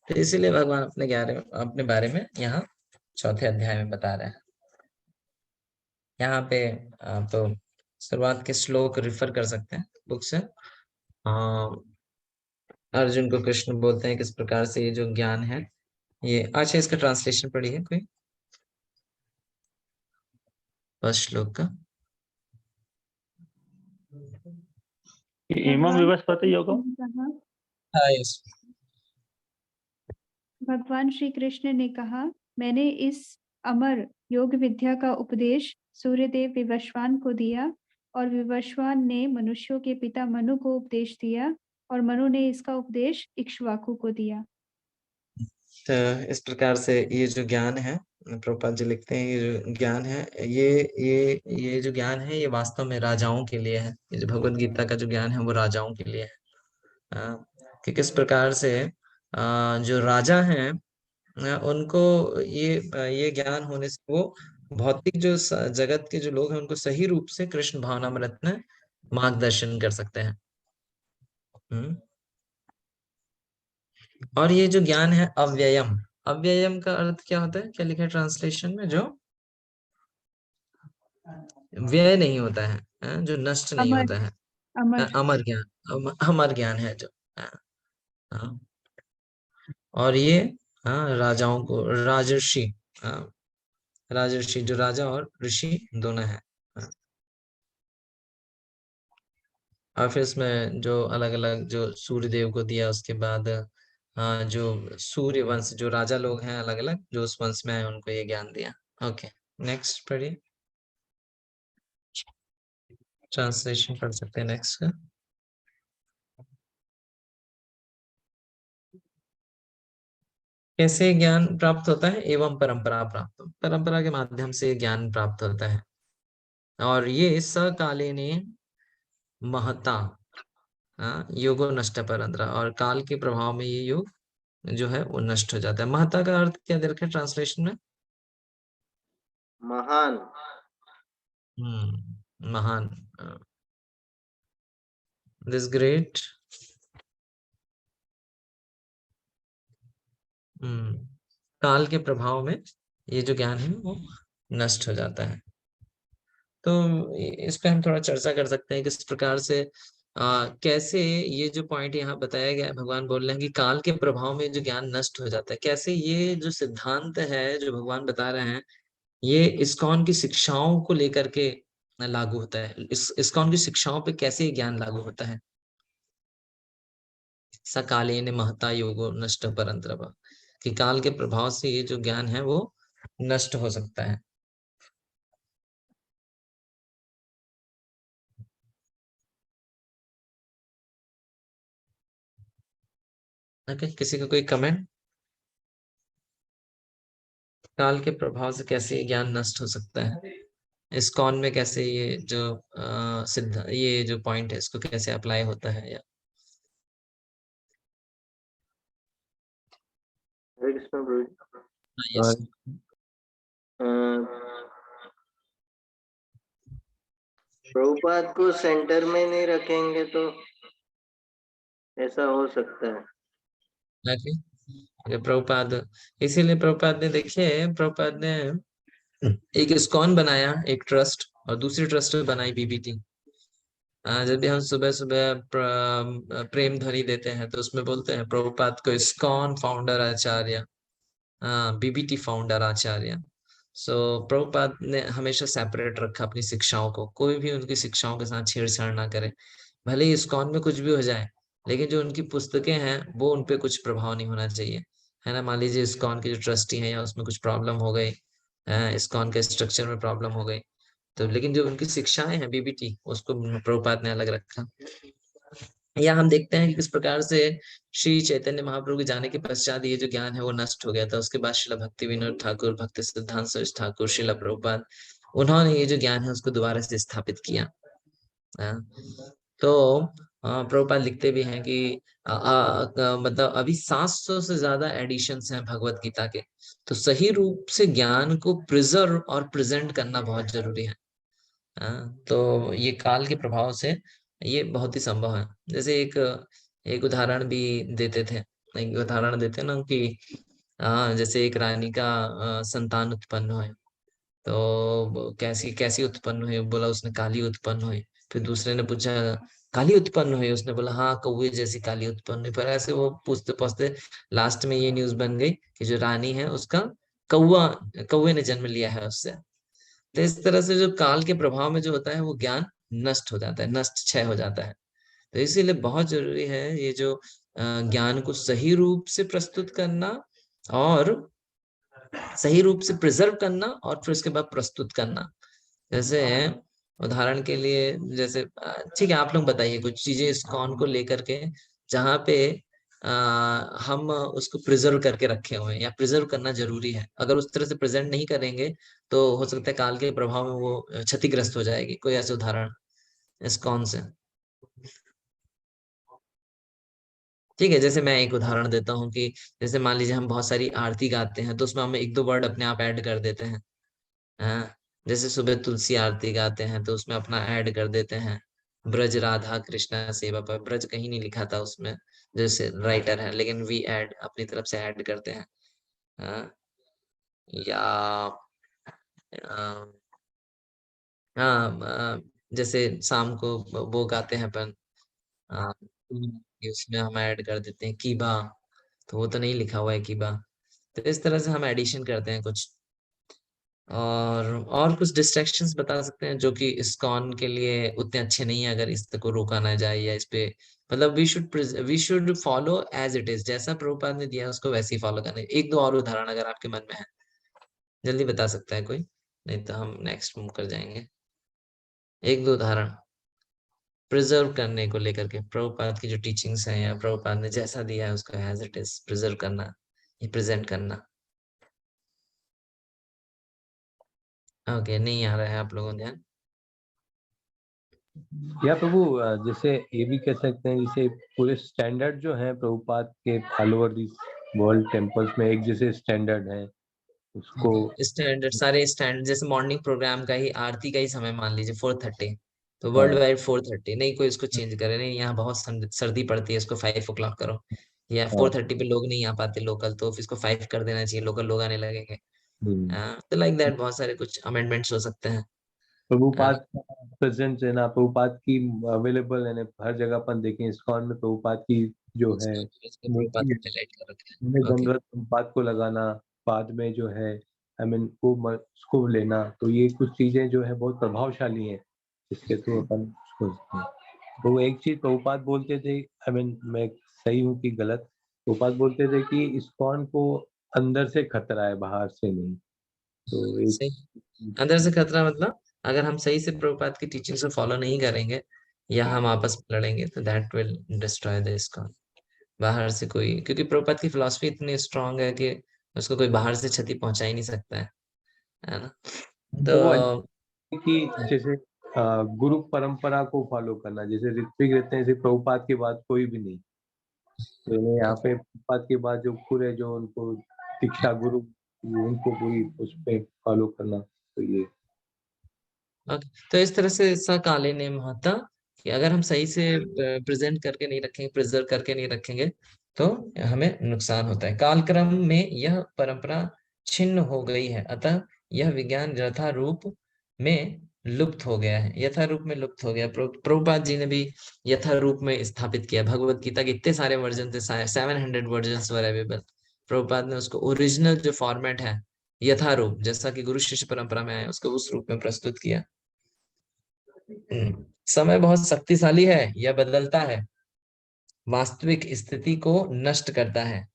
S1: तो इसीलिए भगवान अपने बारे में यहाँ 4थे अध्याय में बता रहे हैं। यहाँ पे आप तो शुरुआत के श्लोक रिफर कर सकते हैं बुक से। अर्जुन को कृष्ण बोलते हैं किस प्रकार से ये जो ज्ञान है ये। अच्छा, इसका ट्रांसलेशन पढ़ी है कोई, फर्स्ट श्लोक का?
S5: इमं विवस्वते योगम।
S1: हाँ, यस।
S7: भगवान श्री कृष्ण ने कहा, मैंने इस अमर योग विद्या का उपदेश सूर्यदेव विवस्वान को दिया और विवस्वान ने मनुष्यों के पिता मनु को उपदेश दिया और मनु ने इसका उपदेश इक्ष्वाकु को दिया।
S1: तो इस प्रकार से ये जो ज्ञान है, प्रभुपाद जी लिखते हैं, ये जो ज्ञान है ये जो ज्ञान है ये वास्तव में राजाओं के लिए है। ये जो भगवत गीता का जो ज्ञान है वो राजाओं के लिए है। कि किस प्रकार से जो राजा हैं उनको ये ज्ञान होने से वो भौतिक जो जगत के जो लोग हैं उनको सही रूप से कृष्ण भावनामृत में मार्गदर्शन कर सकते हैं। और ये जो ज्ञान है अव्ययम, अव्ययम का अर्थ क्या होता है, क्या लिखा है ट्रांसलेशन में? जो व्यय नहीं होता है, जो नष्ट नहीं
S7: अमर
S1: होता है,
S7: अमर
S1: अमर ज्ञान, अमर ज्ञान है जो। हाँ, और ये राजाओं को, राजर्षि, राजर्षि जो राजा और ऋषि दोनों है। और फिर इसमें जो अलग अलग जो सूर्य देव को दिया, उसके बाद जो सूर्य वंश जो राजा लोग हैं अलग अलग जो उस वंश में है उनको ये ज्ञान दिया। ओके, नेक्स्ट पढ़िए, ट्रांसलेशन पढ़ सकते हैं नेक्स्ट का। कैसे ज्ञान प्राप्त होता है? एवं परंपरा प्राप्त, परंपरा के माध्यम से ज्ञान प्राप्त होता है। और ये सकालीन महता योगो नष्ट परंतरा, और काल के प्रभाव में ये योग जो है वो नष्ट हो जाता है। महता का अर्थ क्या दे रखा है ट्रांसलेशन में?
S8: महान।
S1: महान, दिस ग्रेट। काल के प्रभाव में ये जो ज्ञान है वो नष्ट हो जाता है। तो इस पे हम थोड़ा चर्चा कर सकते हैं किस प्रकार से कैसे ये जो पॉइंट यहाँ बताया गया है, भगवान बोल रहे हैं कि काल के प्रभाव में जो ज्ञान नष्ट हो जाता है, कैसे ये जो सिद्धांत है जो भगवान बता रहे हैं ये इस्कॉन की शिक्षाओं को लेकर के लागू होता है। इस्कॉन की शिक्षाओं पे कैसे ये ज्ञान लागू होता है? सकालीन महता योगो नष्ट परंतरवा, कि काल के प्रभाव से ये जो ज्ञान है वो नष्ट हो सकता है। ओके, किसी का कोई कमेंट? काल के प्रभाव से कैसे ये ज्ञान नष्ट हो सकता है? इस्कॉन में कैसे ये जो सिद्ध ये जो पॉइंट है इसको कैसे अप्लाई होता है? या
S8: हरे कृष्ण प्रभु जी।
S1: यस,
S8: अ, प्रभुपाद को सेंटर में नहीं रखेंगे तो ऐसा हो सकता है।
S1: ओके, प्रभुपाद, इसीलिए प्रभुपाद ने देखिए, प्रभुपाद ने एक इस्कॉन बनाया, एक ट्रस्ट, और दूसरी ट्रस्ट बनाई बीबीटी। जब भी हम सुबह सुबह प्रेम ध्वनि देते हैं तो उसमें बोलते हैं प्रभुपाद को इस्कॉन फाउंडर आचार्य, बीबीटी फाउंडर आचार्य। सो प्रभुपाद ने हमेशा सेपरेट रखा अपनी शिक्षाओं को, कोई भी उनकी शिक्षाओं के साथ छेड़छाड़ ना करे, भले ही इस्कॉन में कुछ भी हो जाए, लेकिन जो उनकी पुस्तकें हैं वो उनपे कुछ प्रभाव नहीं होना चाहिए, है ना। मान लीजिए इस्कॉन के जो ट्रस्टी हैं या उसमें कुछ प्रॉब्लम हो गई, इस्कॉन के स्ट्रक्चर में प्रॉब्लम हो गई, तो लेकिन जो उनकी शिक्षाएं हैं बीबीटी, उसको प्रभुपाद ने अलग रखा। या हम देखते हैं कि किस प्रकार से श्री चैतन्य महाप्रभु के जाने के पश्चात ये जो ज्ञान है वो नष्ट हो गया था। उसके बाद श्रील भक्ति विनोद ठाकुर, भक्ति सिद्धांत सरस्वती ठाकुर, श्रील प्रभुपाद, उन्होंने ये जो ज्ञान है उसको दोबारा से स्थापित किया। तो प्रभुपाद लिखते भी हैं कि मतलब अभी 700 से ज्यादा एडिशंस हैं भगवत गीता के, तो सही रूप से ज्ञान को प्रिजर्व और प्रेजेंट करना बहुत जरूरी है। तो ये काल के प्रभाव से ये बहुत ही संभव है। जैसे एक उदाहरण भी देते थे, एक उदाहरण देते ना कि जैसे एक रानी का संतान उत्पन्न हुए, तो कैसी कैसी उत्पन्न हुई? बोला उसने काली उत्पन्न हुई। फिर दूसरे ने पूछा काली उत्पन्न हुई? उसने बोला हाँ, कौवे जैसी काली उत्पन्न हुई। पर ऐसे वो पूछते पूछते लास्ट में ये न्यूज बन गई कि जो रानी है उसका कौवे ने जन्म लिया है उससे। तो इस तरह से जो काल के प्रभाव में जो होता है वो ज्ञान नष्ट हो जाता है, नष्ट क्षय हो जाता है। तो इसीलिए बहुत जरूरी है ये जो ज्ञान को सही रूप से प्रस्तुत करना और सही रूप से प्रिजर्व करना और फिर उसके बाद प्रस्तुत करना। जैसे उदाहरण के लिए, जैसे ठीक है, आप लोग बताइए कुछ चीजें इस्कॉन को लेकर के जहाँ पे हम उसको प्रिजर्व करके रखे हुए हैं या प्रिजर्व करना जरूरी है। अगर उस तरह से प्रेजेंट नहीं करेंगे तो हो सकता है काल के प्रभाव में वो क्षतिग्रस्त हो जाएगी। कोई ऐसे उदाहरण इस्कॉन से? ठीक है, जैसे मैं एक उदाहरण देता हूँ कि जैसे मान लीजिए हम बहुत सारी आरती गाते हैं तो उसमें हम एक दो वर्ड अपने आप ऐड कर देते हैं। हाँ, जैसे सुबह तुलसी आरती गाते हैं तो उसमें अपना ऐड कर देते हैं, ब्रज राधा कृष्णा सेवा पर। ब्रज कहीं नहीं लिखा था उसमें, जैसे राइटर है, लेकिन वी ऐड अपनी तरफ से ऐड करते हैं। हाँ, या अ, हाँ, जैसे शाम को वो गाते हैं अपन, अ, कि उसमें हम ऐड कर देते हैं कीबा, तो वो तो नहीं लिखा हुआ है कीबा। तो इस तरह से हम एडिशन करते हैं कुछ। और कुछ डिस्ट्रैक्शंस बता सकते हैं जो कि इस्कॉन के लिए उतने अच्छे नहीं है, अगर इस को रोका ना जाए या इस पे, मतलब we should follow as it is, जैसा प्रभुपाद ने दिया है उसको वैसे ही फॉलो करना है। एक दो और उदाहरण अगर आपके मन में है, जल्दी बता सकता है कोई, नहीं तो हम नेक्स्ट मूव कर जाएंगे। एक दो उदाहरण प्रिजर्व करने को लेकर के, प्रभुपाद की जो टीचिंग्स हैं या प्रभुपाद ने जैसा दिया है उसको एज इट इज प्रिजर्व करना, ये प्रेजेंट करना। ओके, नहीं आ रहा है आप लोगों को ध्यान?
S6: या प्रभु जैसे ये भी कह सकते हैं, जैसे पूरे स्टैंडर्ड जो है प्रभुपाद के all over this world temples में एक जैसे स्टैंडर्ड है उसको।
S1: स्टैंडर्ड, सारे स्टैंडर्ड, जैसे मॉर्निंग प्रोग्राम का ही आरती का ही समय मान लीजिए 4:30, तो वर्ल्ड
S6: हाँ
S1: वाइड 4:30, नहीं कोई इसको चेंज करे, नहीं यहाँ बहुत सर्दी पड़ती है इसको 5 o'clock करो, या
S6: हाँ
S1: 4:30 पे लोग नहीं आ पाते लोकल, तो इसको 5 कर देना चाहिए, लोकल लोग आने लगेंगे।
S6: हम्म।
S1: तो लाइक दैट बहुत सारे कुछ अमेंडमेंट्स हो सकते हैं।
S6: प्रभुपाद का प्रेजेंस है ना, प्रभुपाद की अवेलेबल है ना हर जगह। अपन देखें इस्कॉन में प्रभुपाद की जो है
S1: प्रभुपाद
S6: मूर्ति
S1: ने
S6: है,
S1: हाईलाइट कर रखा
S6: उन्हें
S1: है। ओके,
S6: दंडवत प्रभुपाद को लगाना, बाद में जो है आई मीन को उसको लेना, तो ये कुछ चीजें जो है बहुत प्रभावशाली हैं जिसके थ्रू अपन उसको सकते हैं। तो वो एक चीज प्रभुपाद बोलते थे, आई मीन मैं सही हूँ कि गलत, प्रभुपाद बोलते थे कि इस्कॉन को अंदर से खतरा है, बाहर से नहीं। तो एक
S1: सही। अंदर से खतरा मतलब अगर हम सही से प्रभुपाद की टीचिंग को फॉलो नहीं करेंगे या हम आपस में लड़ेंगे तो that will destroy the ISKCON. बाहर से कोई, क्योंकि प्रभुपाद की फिलॉसफी इतनी स्ट्रांग है कि उसको कोई बाहर से क्षति पहुंचा ही नहीं सकता है ना।
S6: तो वो
S1: तो
S6: कि जैसे गुरु परंपरा को फॉलो करना, जैसे ऋत्विक रहते हैं, जैसे प्रभुपाद के बाद कोई भी नहीं, तो यहाँ पे प्रभुपाद के बाद जो पूरे जो उनको दीक्षा गुरु, उनको पूरी उस पे फॉलो करना, तो ये
S1: तो इस तरह से सकाले ने महता कि अगर हम सही से प्रेजेंट करके नहीं रखेंगे, प्रिजर्व करके नहीं रखेंगे तो हमें नुकसान होता है। कालक्रम में यह परंपरा छिन्न हो गई है, अतः यह विज्ञान यथा रूप में लुप्त हो गया है। यथा रूप में लुप्त हो गया। प्रभुपाद जी ने भी यथा रूप में स्थापित किया। भगवत गीता के इतने सारे वर्जन थे, 700 वर्जन वर अवेलेबल। प्रभुपाद ने उसको ओरिजिनल जो फॉर्मेट है यथा रूप, जैसा कि गुरु शिष्य परंपरा में है, उसको उस रूप में प्रस्तुत किया। समय बहुत शक्तिशाली है, यह बदलता है, वास्तविक स्थिति को नष्ट करता है।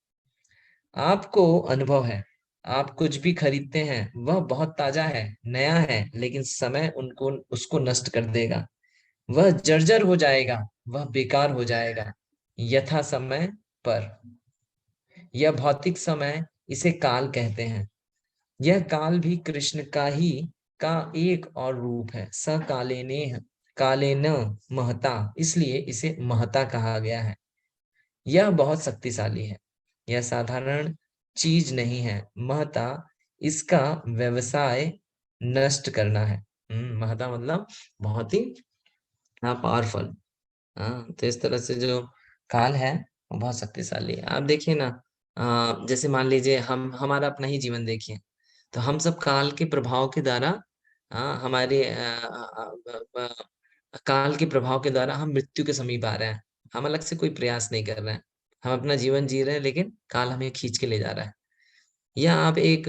S1: आपको अनुभव है, आप कुछ भी खरीदते हैं वह बहुत ताजा है, नया है, लेकिन समय उनको उसको नष्ट कर देगा। वह जर्जर हो जाएगा, वह बेकार हो जाएगा यथा समय पर। यह भौतिक समय, इसे काल कहते हैं। यह काल भी कृष्ण का ही का एक और रूप है। काले न महता, इसलिए इसे महता कहा गया है। यह बहुत शक्तिशाली है, यह साधारण चीज नहीं है। महता, इसका व्यवसाय नष्ट करना है। महता मतलब बहुत ही पावरफुल। हाँ, तो इस तरह से जो काल है वो बहुत शक्तिशाली है। आप देखिए ना, जैसे मान लीजिए हमारा अपना ही जीवन देखिए, तो हम सब काल के प्रभाव के द्वारा हमारे काल के प्रभाव के द्वारा हम मृत्यु के समीप आ रहे हैं। हम अलग से कोई प्रयास नहीं कर रहे हैं, हम अपना जीवन जी रहे हैं, लेकिन काल हमें खींच के ले जा रहा है। या आप एक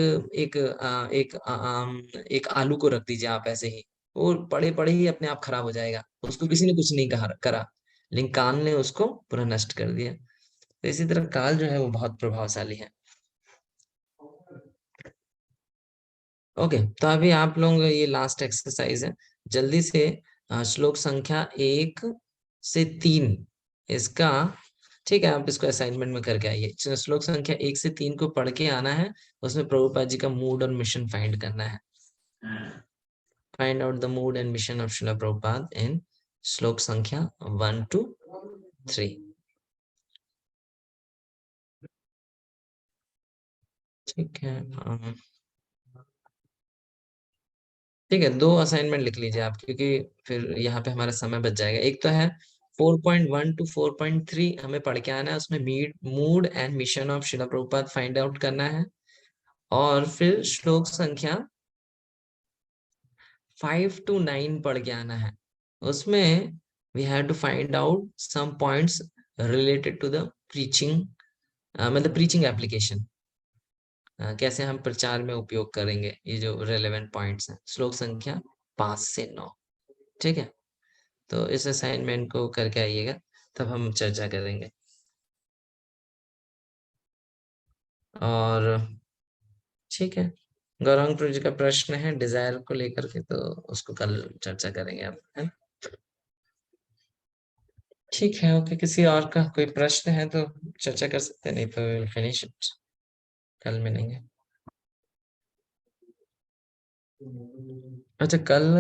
S1: आलू को रख दीजिए आप ऐसे ही, वो पड़े पड़े ही अपने आप खराब हो जाएगा, उसको किसी ने कुछ नहीं करा, लेकिन काल ने उसको पूरा नष्ट कर दिया। तो इसी तरह काल जो है वो बहुत प्रभावशाली है। ओके, तो अभी आप लोग ये लास्ट एक्सरसाइज है, जल्दी से श्लोक संख्या 1 से 3 इसका, ठीक है, आप इसको असाइनमेंट में करके आइए। श्लोक संख्या 1 से 3 को पढ़ के आना है, उसमें प्रभुपाद जी का मूड और मिशन फाइंड करना है। Find out the mood and mission of Srila Prabhupada in श्लोक संख्या 1 to 3। ठीक है, ठीक है, 2 असाइनमेंट लिख लीजिए आप, क्योंकि फिर यहाँ पे हमारा समय बच जाएगा। एक तो है 4.1 to 4.3 हमें पढ़ के आना है, उसमें mood and mission of Srila Prabhupada find out करना है। और फिर श्लोक संख्या 5 to 9 पढ़ के आना है, उसमें we have to find out some points related to the preaching, मतलब प्रीचिंग एप्लीकेशन, कैसे हम प्रचार में उपयोग करेंगे, ये जो रेलेवेंट पॉइंट्स हैं। श्लोक संख्या 5 से 9, ठीक है। तो इस असाइनमेंट को करके आइएगा, तब हम चर्चा करेंगे। और ठीक है, गौरांग जी का प्रश्न है डिजायर को लेकर के, तो उसको कल चर्चा करेंगे आप, है? ठीक है, ओके। किसी और का कोई प्रश्न है तो चर्चा कर सकते हैं, नहीं तो विल फिनिश इट, कल मिलेंगे। अच्छा, कल,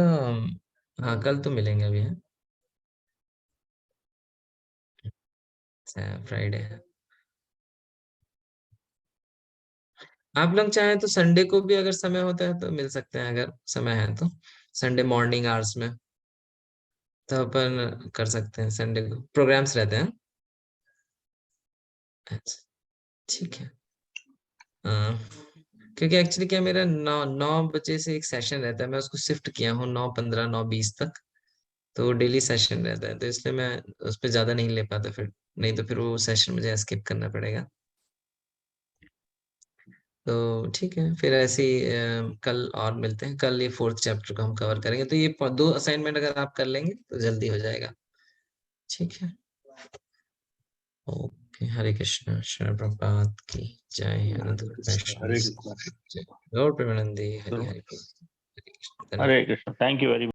S1: हाँ कल तो मिलेंगे अभी, है फ्राइडे है। आप लोग चाहें तो संडे को भी अगर समय होता है तो मिल सकते हैं, अगर समय है तो संडे मॉर्निंग आवर्स में, तो अपन कर सकते हैं। संडे को प्रोग्राम्स रहते हैं। अच्छा, ठीक है। क्योंकि एक्चुअली क्या, मेरा 9 बजे से एक सेशन रहता है, मैं उसको शिफ्ट किया हूँ 9:15 9:20 तक, तो डेली सेशन रहता है, तो इसलिए मैं उस पर ज्यादा नहीं ले पाता फिर, नहीं तो फिर वो सेशन मुझे स्किप करना पड़ेगा। तो ठीक है, फिर ऐसे ही कल और मिलते हैं। कल ये 4th चैप्टर को हम कवर करेंगे, तो ये 2 असाइनमेंट अगर आप कर लेंगे तो जल्दी हो जाएगा। ठीक है, ओके। हरे कृष्ण, श्री प्रभुपाद की जय। अनंत
S2: Hare Krishna.
S1: Gaur Premanandi, Hari Hari.
S5: Hare Krishna, thank you very much.